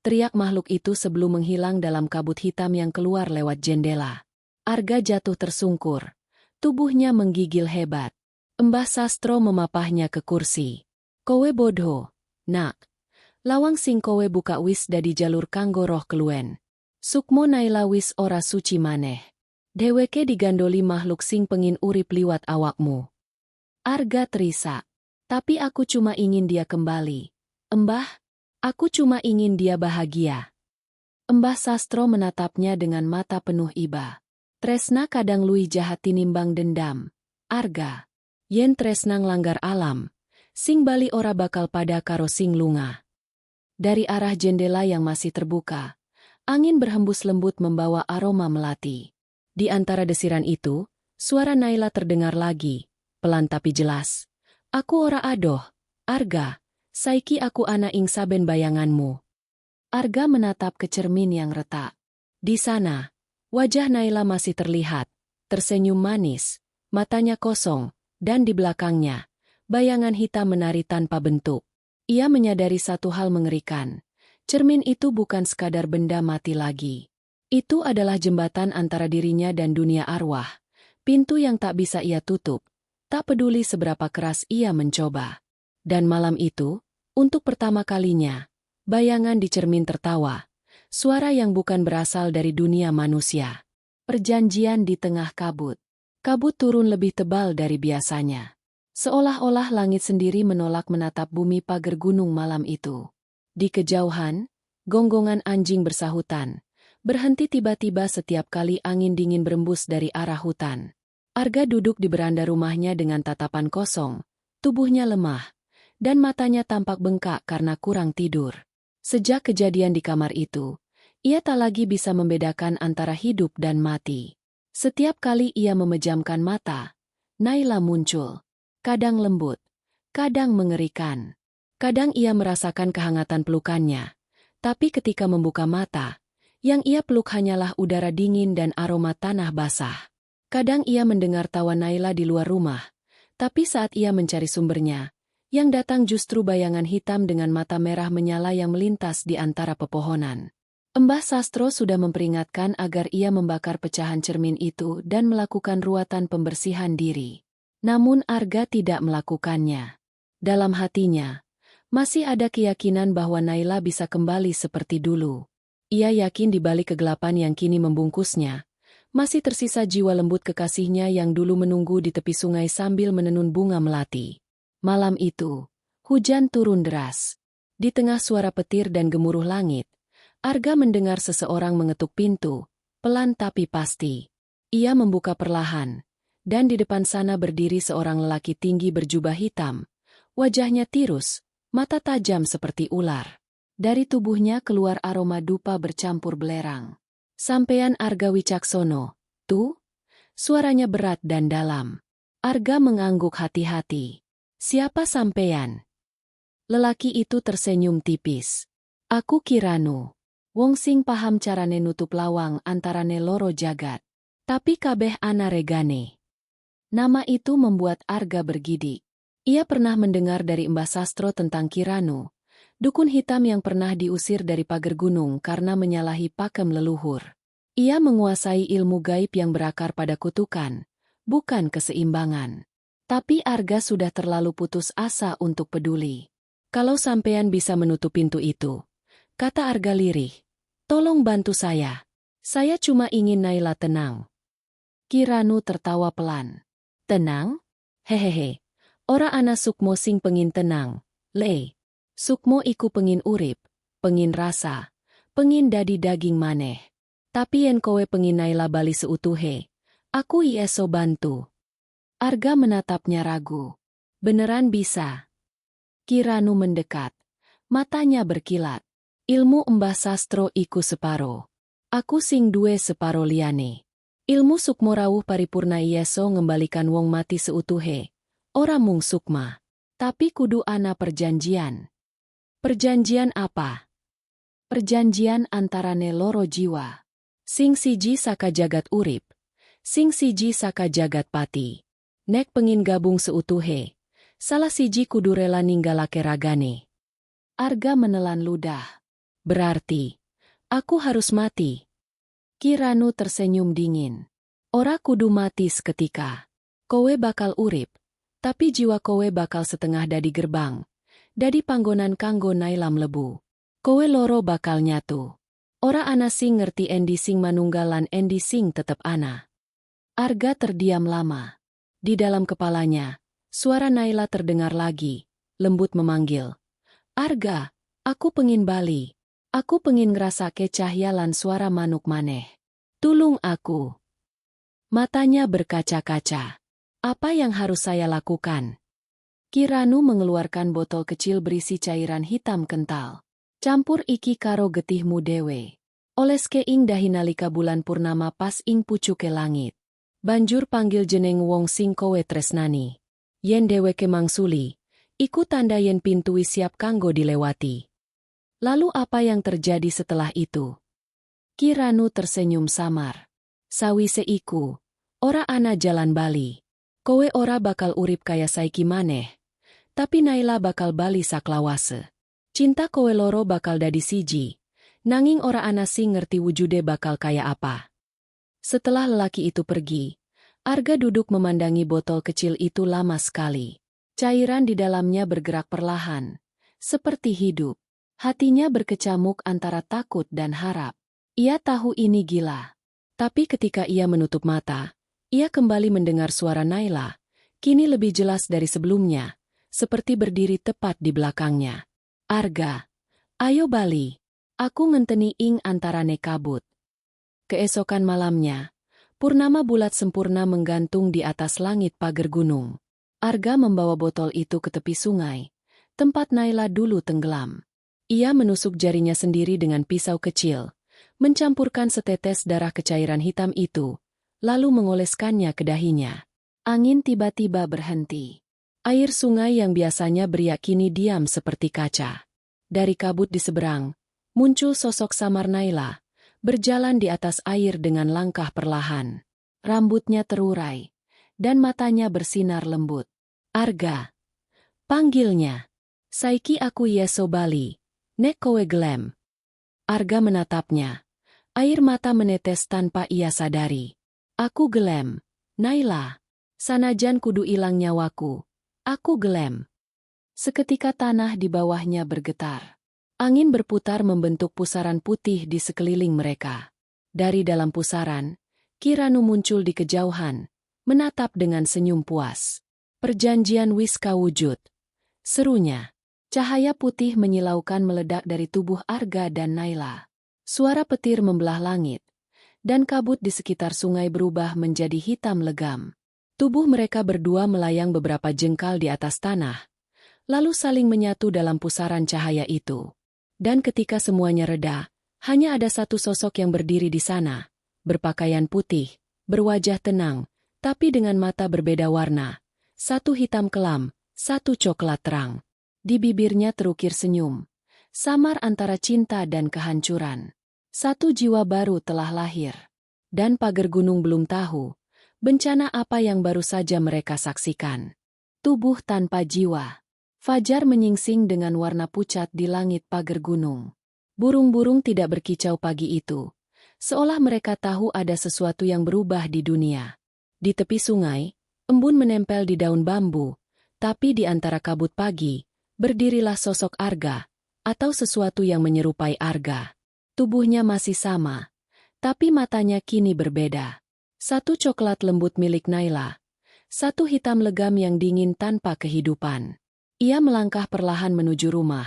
teriak makhluk itu sebelum menghilang dalam kabut hitam yang keluar lewat jendela. Arga jatuh tersungkur, tubuhnya menggigil hebat. Mbah Sastro memapahnya ke kursi. "Kowe bodho, nak. Lawang sing kowe buka wis dadi jalur kanggo roh keluen. Sukmo Naila wis ora suci maneh. Dheweke digandoli makhluk sing pengin urip liwat awakmu." Arga terisak. "Tapi aku cuma ingin dia kembali. Mbah, aku cuma ingin dia bahagia." Mbah Sastro menatapnya dengan mata penuh iba. "Tresna kadang luwih jahat tinimbang dendam, Arga. Yen tresna nglanggar alam, sing bali ora bakal pada karo sing lunga." Dari arah jendela yang masih terbuka, angin berhembus lembut membawa aroma melati. Di antara desiran itu, suara Naila terdengar lagi, pelan tapi jelas. "Aku ora adoh, Arga. Saiki aku ana ing saben bayanganmu." Arga menatap ke cermin yang retak. Di sana, wajah Naila masih terlihat, tersenyum manis, matanya kosong, dan di belakangnya, bayangan hitam menari tanpa bentuk. Ia menyadari satu hal mengerikan. Cermin itu bukan sekadar benda mati lagi. Itu adalah jembatan antara dirinya dan dunia arwah. Pintu yang tak bisa ia tutup, tak peduli seberapa keras ia mencoba. Dan malam itu, untuk pertama kalinya, bayangan di cermin tertawa. Suara yang bukan berasal dari dunia manusia. Perjanjian di tengah kabut. Kabut turun lebih tebal dari biasanya. Seolah-olah langit sendiri menolak menatap bumi pagar gunung malam itu. Di kejauhan, gonggongan anjing bersahutan. Berhenti tiba-tiba setiap kali angin dingin berembus dari arah hutan. Arga duduk di beranda rumahnya dengan tatapan kosong, tubuhnya lemah, dan matanya tampak bengkak karena kurang tidur. Sejak kejadian di kamar itu, ia tak lagi bisa membedakan antara hidup dan mati. Setiap kali ia memejamkan mata, Naila muncul. Kadang lembut, kadang mengerikan. Kadang ia merasakan kehangatan pelukannya. Tapi ketika membuka mata, yang ia peluk hanyalah udara dingin dan aroma tanah basah. Kadang ia mendengar tawa Naila di luar rumah, tapi saat ia mencari sumbernya, yang datang justru bayangan hitam dengan mata merah menyala yang melintas di antara pepohonan. Mbah Sastro sudah memperingatkan agar ia membakar pecahan cermin itu dan melakukan ruatan pembersihan diri. Namun Arga tidak melakukannya. Dalam hatinya, masih ada keyakinan bahwa Naila bisa kembali seperti dulu. Ia yakin di balik kegelapan yang kini membungkusnya, masih tersisa jiwa lembut kekasihnya yang dulu menunggu di tepi sungai sambil menenun bunga melati. Malam itu, hujan turun deras. Di tengah suara petir dan gemuruh langit, Arga mendengar seseorang mengetuk pintu, pelan tapi pasti. Ia membuka perlahan, dan di depan sana berdiri seorang lelaki tinggi berjubah hitam. Wajahnya tirus, mata tajam seperti ular. Dari tubuhnya keluar aroma dupa bercampur belerang. "Sampean Arga Wicaksono, tuh?" Suaranya berat dan dalam. Arga mengangguk hati-hati. "Siapa sampean?" Lelaki itu tersenyum tipis. "Aku Kiranu. Wong sing paham carane nutup lawang antarane loro jagat. Tapi kabeh ana regane." Nama itu membuat Arga bergidik. Ia pernah mendengar dari Mbah Sastro tentang Kiranu, dukun hitam yang pernah diusir dari pagar gunung karena menyalahi pakem leluhur. Ia menguasai ilmu gaib yang berakar pada kutukan, bukan keseimbangan. Tapi Arga sudah terlalu putus asa untuk peduli. "Kalau sampean bisa menutup pintu itu," kata Arga lirih, "tolong bantu saya. Saya cuma ingin Naila tenang." Kiranu tertawa pelan. "Tenang? Hehehe. Ora ana sukmo sing pengin tenang, le. Sukmo iku pengin urip, pengin rasa, pengin dadi daging maneh. Tapi yen kowe pengin Naila bali seutuhe, aku iso bantu." Arga menatapnya ragu. "Beneran bisa?" Kiranu mendekat. Matanya berkilat. "Ilmu Mbah Sastro iku separo. Aku sing duwe separo liyane. Ilmu sukmo rawuh paripurna iso ngembalikan wong mati seutuhe. Ora mung sukma. Tapi kudu ana perjanjian." "Perjanjian apa?" "Perjanjian antarane loro jiwa. Sing siji saka jagat urip, sing siji saka jagat pati. Nek pengin gabung seutuhe, salah siji kudu rela ninggalake ragane." Arga menelan ludah. "Berarti, aku harus mati?" Kiranu tersenyum dingin. "Ora kudu mati seketika. Kowe bakal urip, tapi jiwa kowe bakal setengah dadi gerbang. Dadi panggonan kanggo Naila mlebu. Kowe loro bakal nyatu. Ora ana sing ngerti endi sing manunggal lan endi sing tetep ana." Arga terdiam lama. Di dalam kepalanya, suara Naila terdengar lagi, lembut memanggil. "Arga, aku pengin bali. Aku pengin ngrasake cahya lan suara manuk maneh. Tulung aku." Matanya berkaca-kaca. "Apa yang harus saya lakukan?" Kiranu mengeluarkan botol kecil berisi cairan hitam kental. "Campur iki karo getihmu dewe. Oleske ing dahi nalika bulan purnama pas ing pucuke langit. Banjur panggil jeneng wong sing kowe tresnani. Yen dheweke mangsuli, iku tanda yen pintu wis siap kanggo dilewati." Lalu apa yang terjadi setelah itu? Ki Ranu tersenyum samar. Sawise iku, ora ana jalan bali. Kowe ora bakal urip kaya saiki maneh. Tapi Naila bakal bali saklawase. Cinta kowe loro bakal dadi siji. Nanging ora ana sing ngerti wujude bakal kaya apa. Setelah lelaki itu pergi, Arga duduk memandangi botol kecil itu lama sekali. Cairan di dalamnya bergerak perlahan, seperti hidup. Hatinya berkecamuk antara takut dan harap. Ia tahu ini gila. Tapi ketika ia menutup mata, ia kembali mendengar suara Naila, kini lebih jelas dari sebelumnya, seperti berdiri tepat di belakangnya. Arga, ayo bali. Aku ngenteni ing antarane kabut. Keesokan malamnya, purnama bulat sempurna menggantung di atas langit pagar gunung. Arga membawa botol itu ke tepi sungai, tempat Naila dulu tenggelam. Ia menusuk jarinya sendiri dengan pisau kecil, mencampurkan setetes darah ke cairan hitam itu, lalu mengoleskannya ke dahinya. Angin tiba-tiba berhenti. Air sungai yang biasanya beriak kini diam seperti kaca. Dari kabut di seberang, muncul sosok samar Naila, berjalan di atas air dengan langkah perlahan. Rambutnya terurai, dan matanya bersinar lembut. Arga, panggilnya. Saiki aku Yeso bali. Nek kowe gelem. Arga menatapnya. Air mata menetes tanpa ia sadari. Aku gelem. Naila. Sanajan kudu ilang nyawaku. Aku gelem. Seketika tanah di bawahnya bergetar. Angin berputar membentuk pusaran putih di sekeliling mereka. Dari dalam pusaran, Ki Ranu muncul di kejauhan, menatap dengan senyum puas. Perjanjian wis kawujud. Serunya. Cahaya putih menyilaukan meledak dari tubuh Arga dan Naila. Suara petir membelah langit, dan kabut di sekitar sungai berubah menjadi hitam legam. Tubuh mereka berdua melayang beberapa jengkal di atas tanah, lalu saling menyatu dalam pusaran cahaya itu. Dan ketika semuanya reda, hanya ada satu sosok yang berdiri di sana, berpakaian putih, berwajah tenang, tapi dengan mata berbeda warna. Satu hitam kelam, satu coklat terang. Di bibirnya terukir senyum, samar antara cinta dan kehancuran. Satu jiwa baru telah lahir. Dan pagar gunung belum tahu, bencana apa yang baru saja mereka saksikan. Tubuh tanpa jiwa. Fajar menyingsing dengan warna pucat di langit pagar gunung. Burung-burung tidak berkicau pagi itu, seolah mereka tahu ada sesuatu yang berubah di dunia. Di tepi sungai, embun menempel di daun bambu, tapi di antara kabut pagi, berdirilah sosok Arga, atau sesuatu yang menyerupai Arga. Tubuhnya masih sama, tapi matanya kini berbeda. Satu coklat lembut milik Naila, satu hitam legam yang dingin tanpa kehidupan. Ia melangkah perlahan menuju rumah.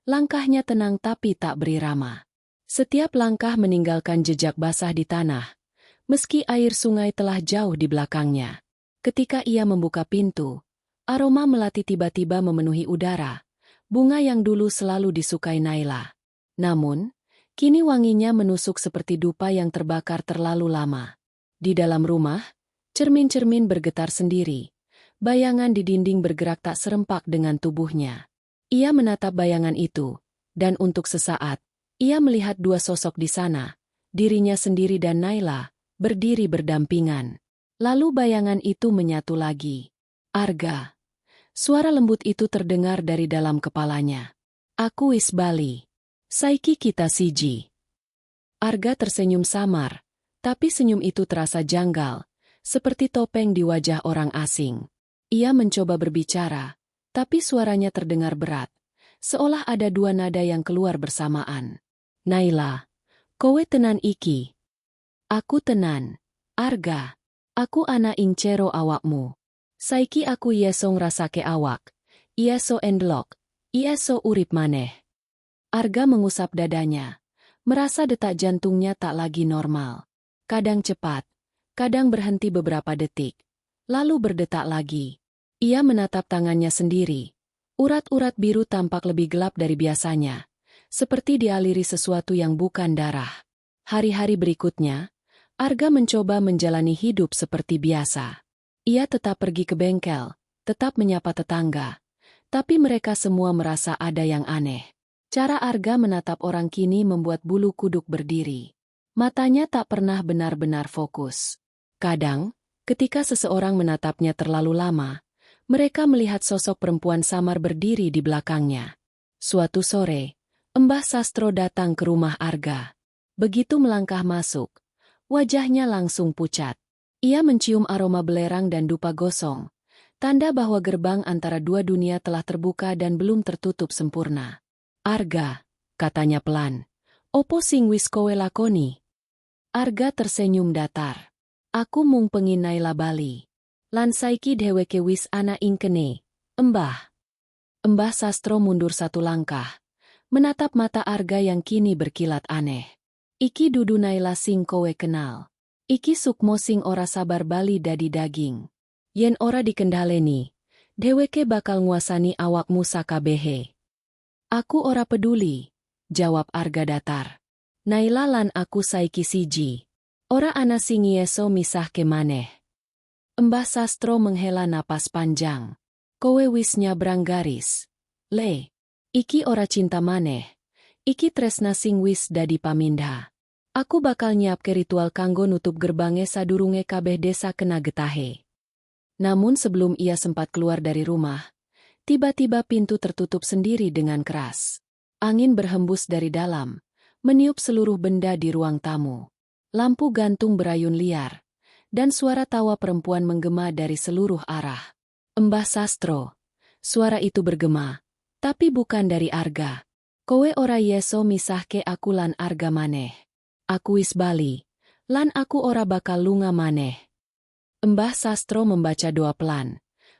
Langkahnya tenang tapi tak berirama. Setiap langkah meninggalkan jejak basah di tanah, meski air sungai telah jauh di belakangnya. Ketika ia membuka pintu, aroma melati tiba-tiba memenuhi udara, bunga yang dulu selalu disukai Naila. Namun, kini wanginya menusuk seperti dupa yang terbakar terlalu lama. Di dalam rumah, cermin-cermin bergetar sendiri. Bayangan di dinding bergerak tak serempak dengan tubuhnya. Ia menatap bayangan itu, dan untuk sesaat, ia melihat dua sosok di sana, dirinya sendiri dan Naila, berdiri berdampingan. Lalu bayangan itu menyatu lagi. Arga. Suara lembut itu terdengar dari dalam kepalanya. Aku wis bali. Saiki kita siji. Arga tersenyum samar, tapi senyum itu terasa janggal, seperti topeng di wajah orang asing. Ia mencoba berbicara, tapi suaranya terdengar berat, seolah ada dua nada yang keluar bersamaan. Naila, kowe tenan iki. Aku tenan. Arga, aku ana ing cero awakmu. Saiki aku Yeso ngrasake awak, Yeso endlok, Yeso urip maneh. Arga mengusap dadanya, merasa detak jantungnya tak lagi normal. Kadang cepat, kadang berhenti beberapa detik, lalu berdetak lagi. Ia menatap tangannya sendiri. Urat-urat biru tampak lebih gelap dari biasanya, seperti dialiri sesuatu yang bukan darah. Hari-hari berikutnya, Arga mencoba menjalani hidup seperti biasa. Ia tetap pergi ke bengkel, tetap menyapa tetangga, tapi mereka semua merasa ada yang aneh. Cara Arga menatap orang kini membuat bulu kuduk berdiri. Matanya tak pernah benar-benar fokus. Kadang, ketika seseorang menatapnya terlalu lama, mereka melihat sosok perempuan samar berdiri di belakangnya. Suatu sore, Mbah Sastro datang ke rumah Arga. Begitu melangkah masuk, wajahnya langsung pucat. Ia mencium aroma belerang dan dupa gosong, tanda bahwa gerbang antara dua dunia telah terbuka dan belum tertutup sempurna. Arga, katanya pelan. Opo sing wis kowe lakoni? Arga tersenyum datar. Aku mung pengin Naila bali. Lan saiki dheweke wis ana ing kene, Mbah. Mbah Sastro mundur satu langkah, menatap mata Arga yang kini berkilat aneh. Iki dudu Naila sing kowe kenal. Iki Sukmo sing ora sabar bali dadi daging. Yen ora dikendhaleni, dheweke bakal nguasani awakmu sakabehe. Aku ora peduli, jawab Arga datar. Naila lan aku saiki siji. Ora ana sing iso misahke maneh. Mbah Sastro menghela napas panjang. Kowe wis nyabrang garis. Le, iki ora cinta maneh. Iki tresna sing wis dadi pamindha. Aku bakal nyiapke ritual kanggo nutup gerbangnya sadurunge kabeh desa kena getahe. Namun sebelum ia sempat keluar dari rumah, tiba-tiba pintu tertutup sendiri dengan keras. Angin berhembus dari dalam, meniup seluruh benda di ruang tamu. Lampu gantung berayun liar, dan suara tawa perempuan menggema dari seluruh arah. Mbah Sastro. Suara itu bergema, tapi bukan dari Arga. Kowe ora yeso misahke aku lan Arga maneh. Aku wis bali, lan aku ora bakal lunga maneh. Mbah Sastro membaca doa pelan,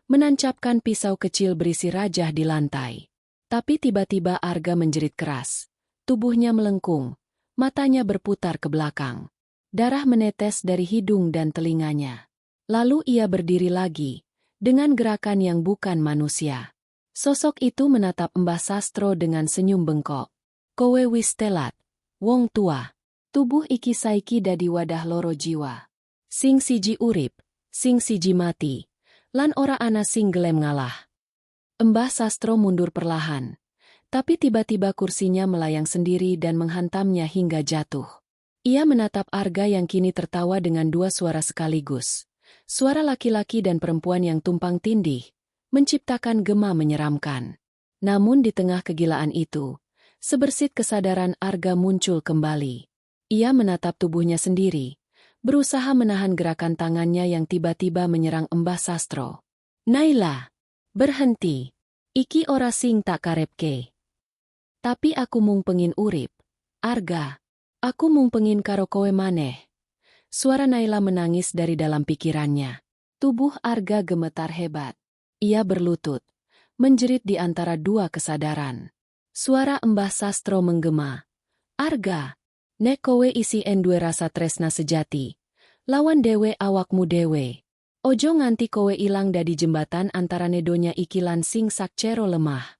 menancapkan pisau kecil berisi rajah di lantai. Tapi tiba-tiba Arga menjerit keras. Tubuhnya melengkung, matanya berputar ke belakang. Darah menetes dari hidung dan telinganya. Lalu ia berdiri lagi, dengan gerakan yang bukan manusia. Sosok itu menatap Mbah Sastro dengan senyum bengkok. Kowe wis telat, wong tua. Tubuh iki saiki dadi wadah loro jiwa. Sing siji urip, sing siji mati, lan ora ana sing gelem ngalah. Mbah Sastro mundur perlahan, tapi tiba-tiba kursinya melayang sendiri dan menghantamnya hingga jatuh. Ia menatap Arga yang kini tertawa dengan dua suara sekaligus. Suara laki-laki dan perempuan yang tumpang tindih, menciptakan gema menyeramkan. Namun di tengah kegilaan itu, sebersit kesadaran Arga muncul kembali. Ia menatap tubuhnya sendiri, berusaha menahan gerakan tangannya yang tiba-tiba menyerang Mbah Sastro. Naila, berhenti. Iki ora sing tak karepke. Tapi aku mung pengin urip. Arga, aku mung pengin karo kowe maneh. Suara Naila menangis dari dalam pikirannya. Tubuh Arga gemetar hebat. Ia berlutut, menjerit di antara dua kesadaran. Suara Mbah Sastro menggema. Arga, nek kowe isi duwe rasa tresna sejati, lawan dewe awakmu dewe. Ojo nganti kowe ilang dadi jembatan antara nedonya iki lan sing sakcero lemah.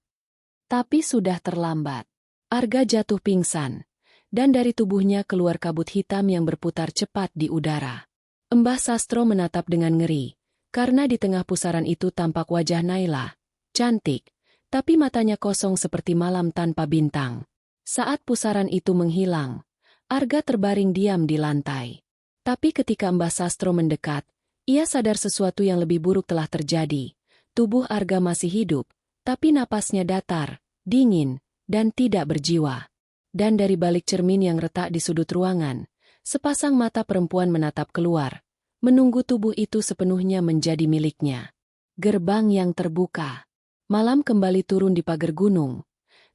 Tapi sudah terlambat. Arga jatuh pingsan, dan dari tubuhnya keluar kabut hitam yang berputar cepat di udara. Mbah Sastro menatap dengan ngeri, karena di tengah pusaran itu tampak wajah Naila, cantik, tapi matanya kosong seperti malam tanpa bintang. Saat pusaran itu menghilang, Arga terbaring diam di lantai. Tapi ketika Mbah Sastro mendekat, ia sadar sesuatu yang lebih buruk telah terjadi. Tubuh Arga masih hidup, tapi napasnya datar, dingin, dan tidak berjiwa. Dan dari balik cermin yang retak di sudut ruangan, sepasang mata perempuan menatap keluar, menunggu tubuh itu sepenuhnya menjadi miliknya. Gerbang yang terbuka. Malam kembali turun di pagar gunung.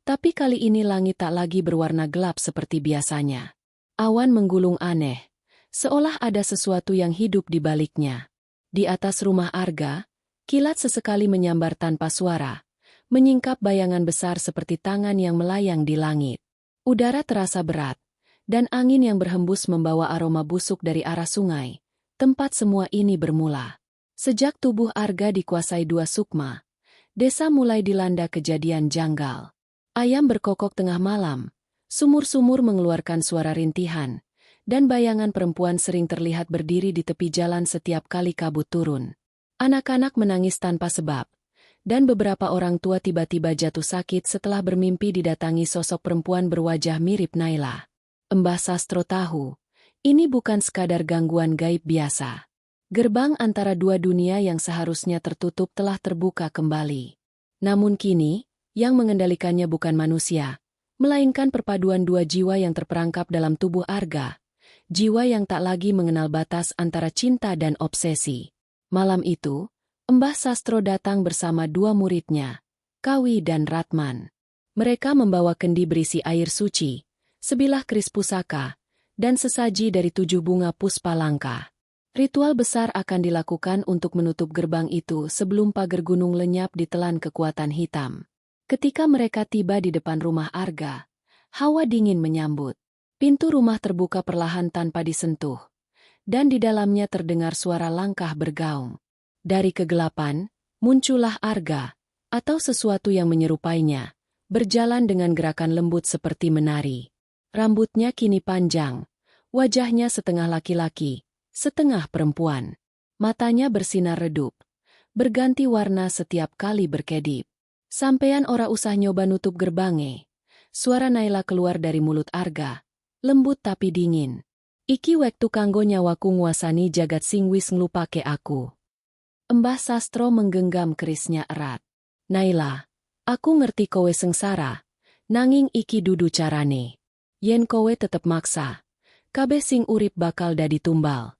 Tapi kali ini langit tak lagi berwarna gelap seperti biasanya. Awan menggulung aneh, seolah ada sesuatu yang hidup di baliknya. Di atas rumah Arga, kilat sesekali menyambar tanpa suara, menyingkap bayangan besar seperti tangan yang melayang di langit. Udara terasa berat, dan angin yang berhembus membawa aroma busuk dari arah sungai, tempat semua ini bermula. Sejak tubuh Arga dikuasai dua sukma, desa mulai dilanda kejadian janggal. Ayam berkokok tengah malam, sumur-sumur mengeluarkan suara rintihan, dan bayangan perempuan sering terlihat berdiri di tepi jalan setiap kali kabut turun. Anak-anak menangis tanpa sebab, Dan beberapa orang tua tiba-tiba jatuh sakit setelah bermimpi didatangi sosok perempuan berwajah mirip Naila. Mbah Sastro tahu, ini bukan sekadar gangguan gaib biasa. Gerbang antara dua dunia yang seharusnya tertutup telah terbuka kembali. Namun kini, yang mengendalikannya bukan manusia, melainkan perpaduan dua jiwa yang terperangkap dalam tubuh Arga. Jiwa yang tak lagi mengenal batas antara cinta dan obsesi. Malam itu, Mbah Sastro datang bersama dua muridnya, Kawi dan Ratman. Mereka membawa kendi berisi air suci, sebilah keris pusaka, dan sesaji dari 7 bunga puspa langka. Ritual besar akan dilakukan untuk menutup gerbang itu sebelum pagar gunung lenyap ditelan kekuatan hitam. Ketika mereka tiba di depan rumah Arga, hawa dingin menyambut. Pintu rumah terbuka perlahan tanpa disentuh, dan di dalamnya terdengar suara langkah bergaung. Dari kegelapan, muncullah Arga, atau sesuatu yang menyerupainya, berjalan dengan gerakan lembut seperti menari. Rambutnya kini panjang, wajahnya setengah laki-laki, setengah perempuan. Matanya bersinar redup, berganti warna setiap kali berkedip. Sampean ora usah nyoba nutup gerbangnya. Suara Naila keluar dari mulut Arga, lembut tapi dingin. Iki wektu kanggo nyawaku nguasani jagat sing wis nglupake aku. Mbah Sastro menggenggam kerisnya erat. Naila, aku ngerti kowe sengsara, nanging iki dudu carane. Yen kowe tetep maksa, kabeh sing urip bakal dadi tumbal.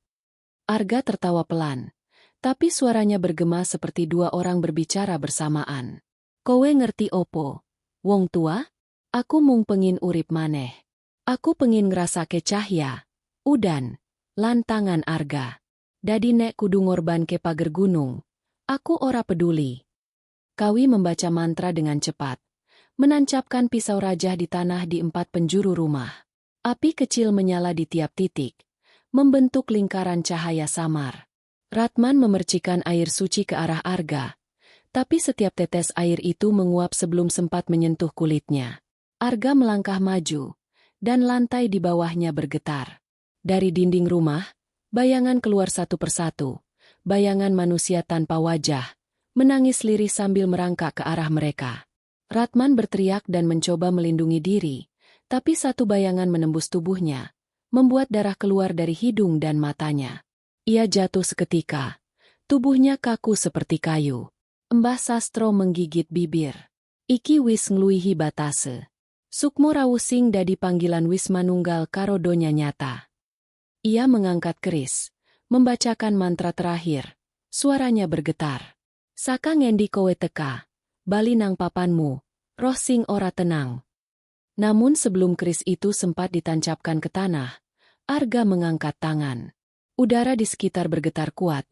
Arga tertawa pelan, tapi suaranya bergema seperti dua orang berbicara bersamaan. Kowe ngerti opo, wong tua? Aku mung pengin urip maneh. Aku pengin ngrasake cahya, udan, lan tangan Arga. Dadi nek kudu ngorbanke pager gunung, aku ora peduli. Kawi membaca mantra dengan cepat, menancapkan pisau rajah di tanah di 4 penjuru rumah. Api kecil menyala di tiap titik, membentuk lingkaran cahaya samar. Ratman memercikan air suci ke arah Arga, tapi setiap tetes air itu menguap sebelum sempat menyentuh kulitnya. Arga melangkah maju, dan lantai di bawahnya bergetar. Dari dinding rumah, bayangan keluar satu persatu, bayangan manusia tanpa wajah, menangis lirih sambil merangkak ke arah mereka. Ratman berteriak dan mencoba melindungi diri, tapi satu bayangan menembus tubuhnya, membuat darah keluar dari hidung dan matanya. Ia jatuh seketika, tubuhnya kaku seperti kayu. Mbah Sastro menggigit bibir. Iki wis ngluihi batase. Sukmo rawusing dadi panggilan wis manunggal karo donya nyata. Ia mengangkat keris, membacakan mantra terakhir. Suaranya bergetar. Saka ngendi kowe teka, bali nang papanmu, roh sing ora tenang. Namun sebelum keris itu sempat ditancapkan ke tanah, Arga mengangkat tangan. Udara di sekitar bergetar kuat,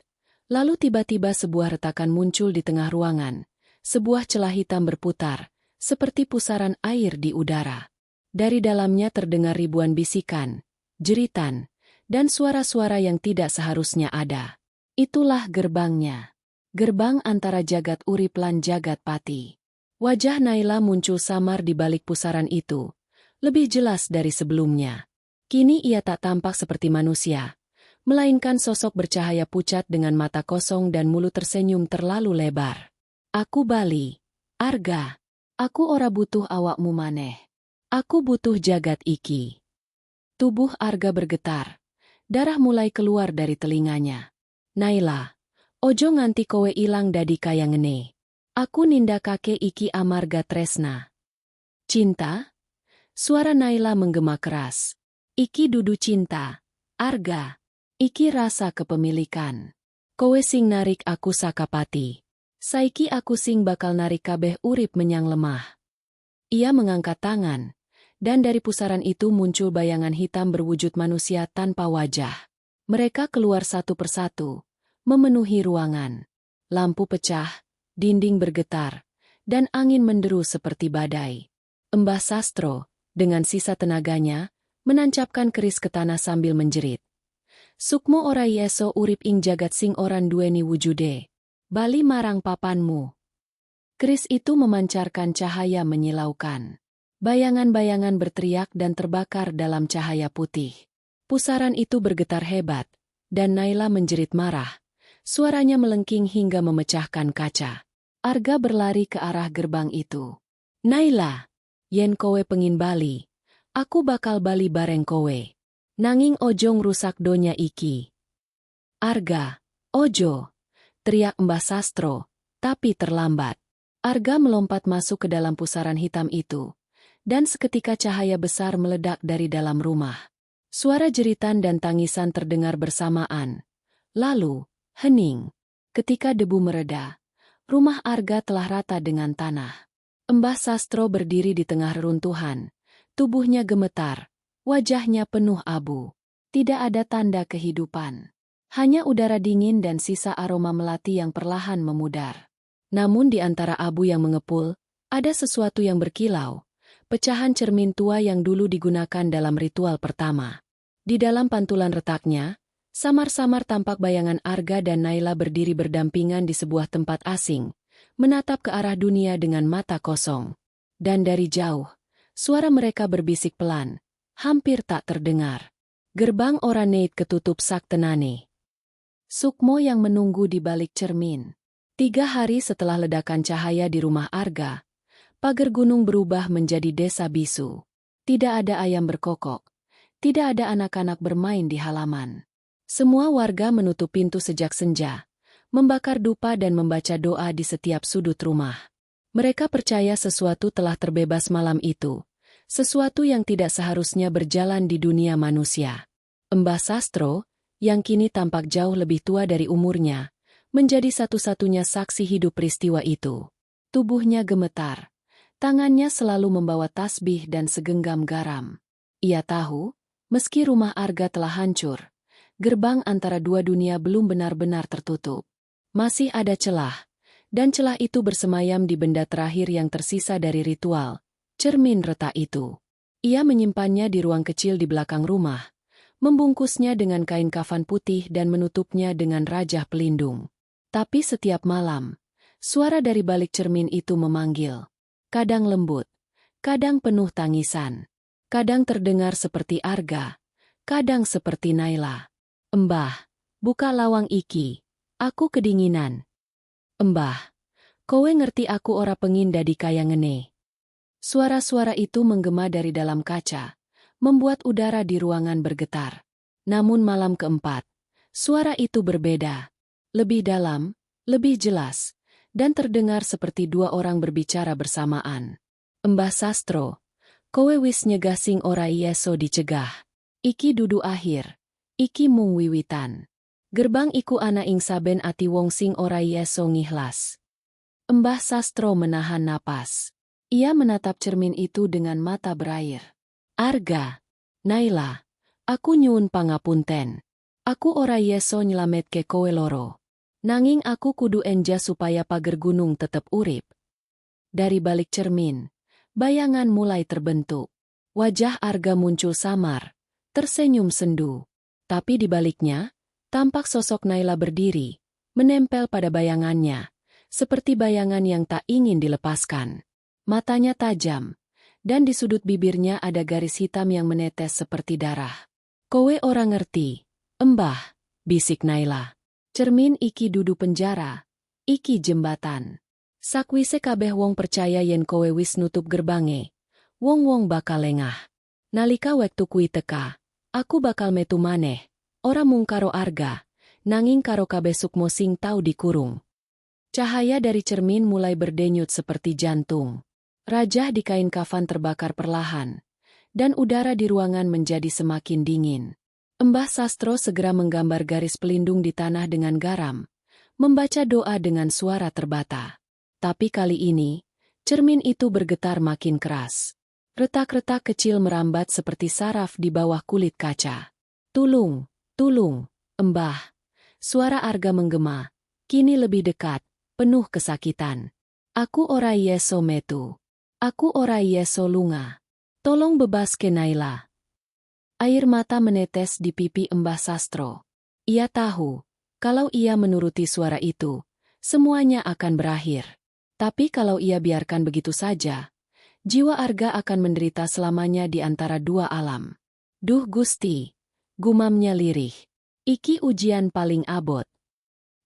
lalu tiba-tiba sebuah retakan muncul di tengah ruangan. Sebuah celah hitam berputar, seperti pusaran air di udara. Dari dalamnya terdengar ribuan bisikan, jeritan, dan suara-suara yang tidak seharusnya ada. Itulah gerbangnya. Gerbang antara jagat urip lan jagat pati. Wajah Naila muncul samar di balik pusaran itu, lebih jelas dari sebelumnya. Kini ia tak tampak seperti manusia, melainkan sosok bercahaya pucat dengan mata kosong dan mulut tersenyum terlalu lebar. Aku bali, Arga. Aku ora butuh awakmu maneh. Aku butuh jagat iki. Tubuh Arga bergetar. Darah mulai keluar dari telinganya. Naila, ojo nganti kowe ilang dadi kaya ngene. Aku nindakake iki amarga tresna. Cinta? Suara Naila menggema keras. Iki dudu cinta, Arga. Iki rasa kepemilikan. Kowe sing narik aku sakapati. Saiki aku sing bakal narik kabeh urip menyang lemah. Ia mengangkat tangan, dan dari pusaran itu muncul bayangan hitam berwujud manusia tanpa wajah. Mereka keluar satu persatu, memenuhi ruangan. Lampu pecah, dinding bergetar, dan angin menderu seperti badai. Mbah Sastro, dengan sisa tenaganya, menancapkan keris ke tanah sambil menjerit. Sukmo ora yeso urip ing jagat sing oran duweni wujude. Bali marang papanmu. Keris itu memancarkan cahaya menyilaukan. Bayangan-bayangan berteriak dan terbakar dalam cahaya putih. Pusaran itu bergetar hebat, dan Naila menjerit marah. Suaranya melengking hingga memecahkan kaca. Arga berlari ke arah gerbang itu. Naila, yen kowe pengin bali, aku bakal bali bareng kowe. Nanging ojo ngrusak donya iki. Arga, ojo, teriak Mbah Sastro, tapi terlambat. Arga melompat masuk ke dalam pusaran hitam itu, dan seketika cahaya besar meledak dari dalam rumah. Suara jeritan dan tangisan terdengar bersamaan. Lalu, hening. Ketika debu mereda, rumah Arga telah rata dengan tanah. Mbah Sastro berdiri di tengah reruntuhan. Tubuhnya gemetar, wajahnya penuh abu. Tidak ada tanda kehidupan. Hanya udara dingin dan sisa aroma melati yang perlahan memudar. Namun di antara abu yang mengepul, ada sesuatu yang berkilau. Pecahan cermin tua yang dulu digunakan dalam ritual pertama. Di dalam pantulan retaknya, samar-samar tampak bayangan Arga dan Naila berdiri berdampingan di sebuah tempat asing, menatap ke arah dunia dengan mata kosong. Dan dari jauh, suara mereka berbisik pelan, hampir tak terdengar. Gerbang Oranate ketutup sak tenane. Sukmo yang menunggu di balik cermin. 3 hari setelah ledakan cahaya di rumah Arga, pagar gunung berubah menjadi desa bisu. Tidak ada ayam berkokok. Tidak ada anak-anak bermain di halaman. Semua warga menutup pintu sejak senja, membakar dupa dan membaca doa di setiap sudut rumah. Mereka percaya sesuatu telah terbebas malam itu, sesuatu yang tidak seharusnya berjalan di dunia manusia. Mbah Sastro, yang kini tampak jauh lebih tua dari umurnya, menjadi satu-satunya saksi hidup peristiwa itu. Tubuhnya gemetar, tangannya selalu membawa tasbih dan segenggam garam. Ia tahu, meski rumah Arga telah hancur, gerbang antara dua dunia belum benar-benar tertutup. Masih ada celah, dan celah itu bersemayam di benda terakhir yang tersisa dari ritual, cermin retak itu. Ia menyimpannya di ruang kecil di belakang rumah, membungkusnya dengan kain kafan putih dan menutupnya dengan rajah pelindung. Tapi setiap malam, suara dari balik cermin itu memanggil. Kadang lembut, kadang penuh tangisan. Kadang terdengar seperti Arga, kadang seperti Naila. Mbah, buka lawang iki. Aku kedinginan. Mbah, kowe ngerti aku ora pengin dadi kaya ngene. Suara-suara itu menggema dari dalam kaca, membuat udara di ruangan bergetar. Namun malam keempat, suara itu berbeda. Lebih dalam, lebih jelas, dan terdengar seperti dua orang berbicara bersamaan. Mbah Sastro, kowe wis nyegah sing ora iso dicegah. Iki dudu akhir. Iki mung wiwitan. Gerbang iku ana ing saben ati wong sing ora iso ngihlas. Mbah Sastro menahan napas. Ia menatap cermin itu dengan mata berair. Arga, Naila, aku nyuwun pangapunten. Aku ora iso nyelametke kowe loro. Nanging aku kudu enja supaya pager gunung tetep urip. Dari balik cermin, bayangan mulai terbentuk. Wajah Arga muncul samar, tersenyum sendu. Tapi di baliknya, tampak sosok Naila berdiri, menempel pada bayangannya, seperti bayangan yang tak ingin dilepaskan. Matanya tajam, dan di sudut bibirnya ada garis hitam yang menetes seperti darah. Kowe ora ngerti, Mbah, bisik Naila. Cermin iki dudu penjara, iki jembatan. Sakwise kabeh wong percaya yen kowe wis nutup gerbange, wong-wong bakal lengah. Nalika wektu kuwi teka, aku bakal metu maneh, ora mung karo Arga, nanging karo kabeh sukmo sing tau dikurung. Cahaya dari cermin mulai berdenyut seperti jantung. Rajah di kain kafan terbakar perlahan, dan udara di ruangan menjadi semakin dingin. Mbah Sastro segera menggambar garis pelindung di tanah dengan garam, membaca doa dengan suara terbata. Tapi kali ini, cermin itu bergetar makin keras. Retak-retak kecil merambat seperti saraf di bawah kulit kaca. Tulung, tulung, Mbah. Suara Arga menggema, kini lebih dekat, penuh kesakitan. Aku ora iso metu. Aku ora iso lunga. Tolong bebaske Naila. Air mata menetes di pipi Mbah Sastro. Ia tahu, kalau ia menuruti suara itu, semuanya akan berakhir. Tapi kalau ia biarkan begitu saja, jiwa Arga akan menderita selamanya di antara dua alam. Duh Gusti, gumamnya lirih. Iki ujian paling abot.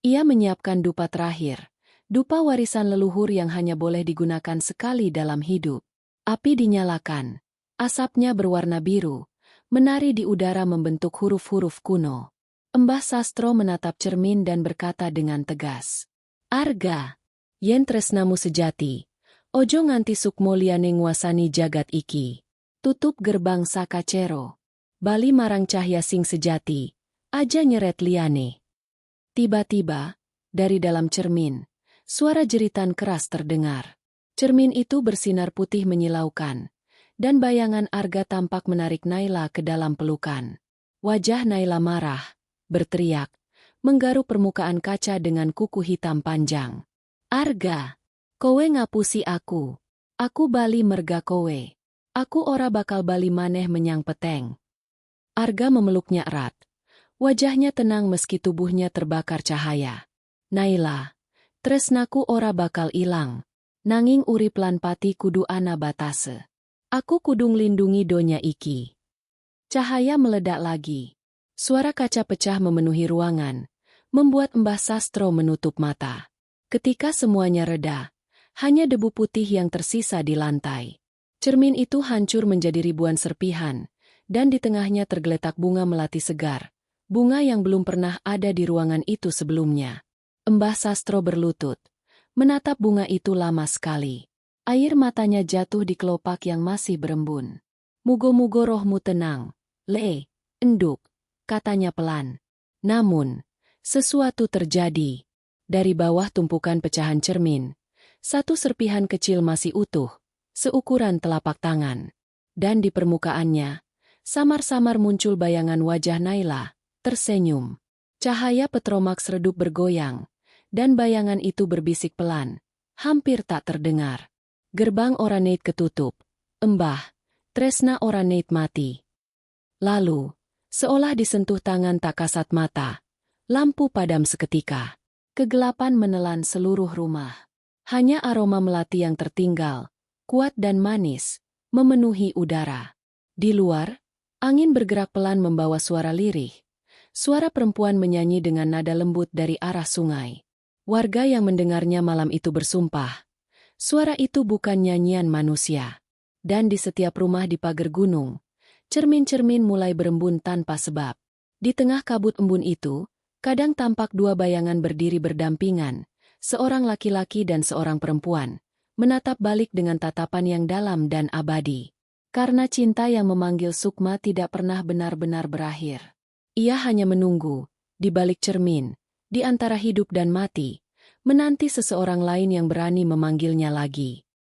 Ia menyiapkan dupa terakhir, Dupa warisan leluhur yang hanya boleh digunakan sekali dalam hidup. Api dinyalakan. Asapnya berwarna biru, menari di udara membentuk huruf-huruf kuno. Mbah Sastro menatap cermin dan berkata dengan tegas. Arga, yen tresnamu sejati, ojo nganti sukmo liyane nguasani jagat iki. Tutup gerbang sakacero. Bali marang cahya sing sejati, aja nyeret liyane. Tiba-tiba, dari dalam cermin, suara jeritan keras terdengar. Cermin itu bersinar putih menyilaukan, dan bayangan Arga tampak menarik Naila ke dalam pelukan. Wajah Naila marah, berteriak, menggaruk permukaan kaca dengan kuku hitam panjang. Arga, kowe ngapusi aku. Aku bali merga kowe. Aku ora bakal bali maneh menyang peteng. Arga memeluknya erat. Wajahnya tenang meski tubuhnya terbakar cahaya. Naila, tresnaku ora bakal ilang. Nanging urip lan pati kudu ana batase. Aku kudu nglindungi donya iki. Cahaya meledak lagi. Suara kaca pecah memenuhi ruangan, membuat Mbah Sastro menutup mata. Ketika semuanya reda, hanya debu putih yang tersisa di lantai. Cermin itu hancur menjadi ribuan serpihan, dan di tengahnya tergeletak bunga melati segar, bunga yang belum pernah ada di ruangan itu sebelumnya. Mbah Sastro berlutut, menatap bunga itu lama sekali. Air matanya jatuh di kelopak yang masih berembun. Mugo-mugo rohmu tenang, Le, enduk, katanya pelan. Namun, sesuatu terjadi. Dari bawah tumpukan pecahan cermin, satu serpihan kecil masih utuh, seukuran telapak tangan. Dan di permukaannya, samar-samar muncul bayangan wajah Naila, tersenyum. Cahaya petromax redup bergoyang, dan bayangan itu berbisik pelan, hampir tak terdengar. Gerbang Oranate ketutup. Mbah, tresna Oranate mati. Lalu, seolah disentuh tangan tak kasat mata, lampu padam seketika. Kegelapan menelan seluruh rumah. Hanya aroma melati yang tertinggal, kuat dan manis, memenuhi udara. Di luar, angin bergerak pelan membawa suara lirih. Suara perempuan menyanyi dengan nada lembut dari arah sungai. Warga yang mendengarnya malam itu bersumpah, suara itu bukan nyanyian manusia. Dan di setiap rumah di pagar gunung, cermin-cermin mulai berembun tanpa sebab. Di tengah kabut embun itu, kadang tampak dua bayangan berdiri berdampingan, seorang laki-laki dan seorang perempuan, menatap balik dengan tatapan yang dalam dan abadi. Karena cinta yang memanggil Sukma tidak pernah benar-benar berakhir. Ia hanya menunggu, di balik cermin, di antara hidup dan mati, menanti seseorang lain yang berani memanggilnya lagi.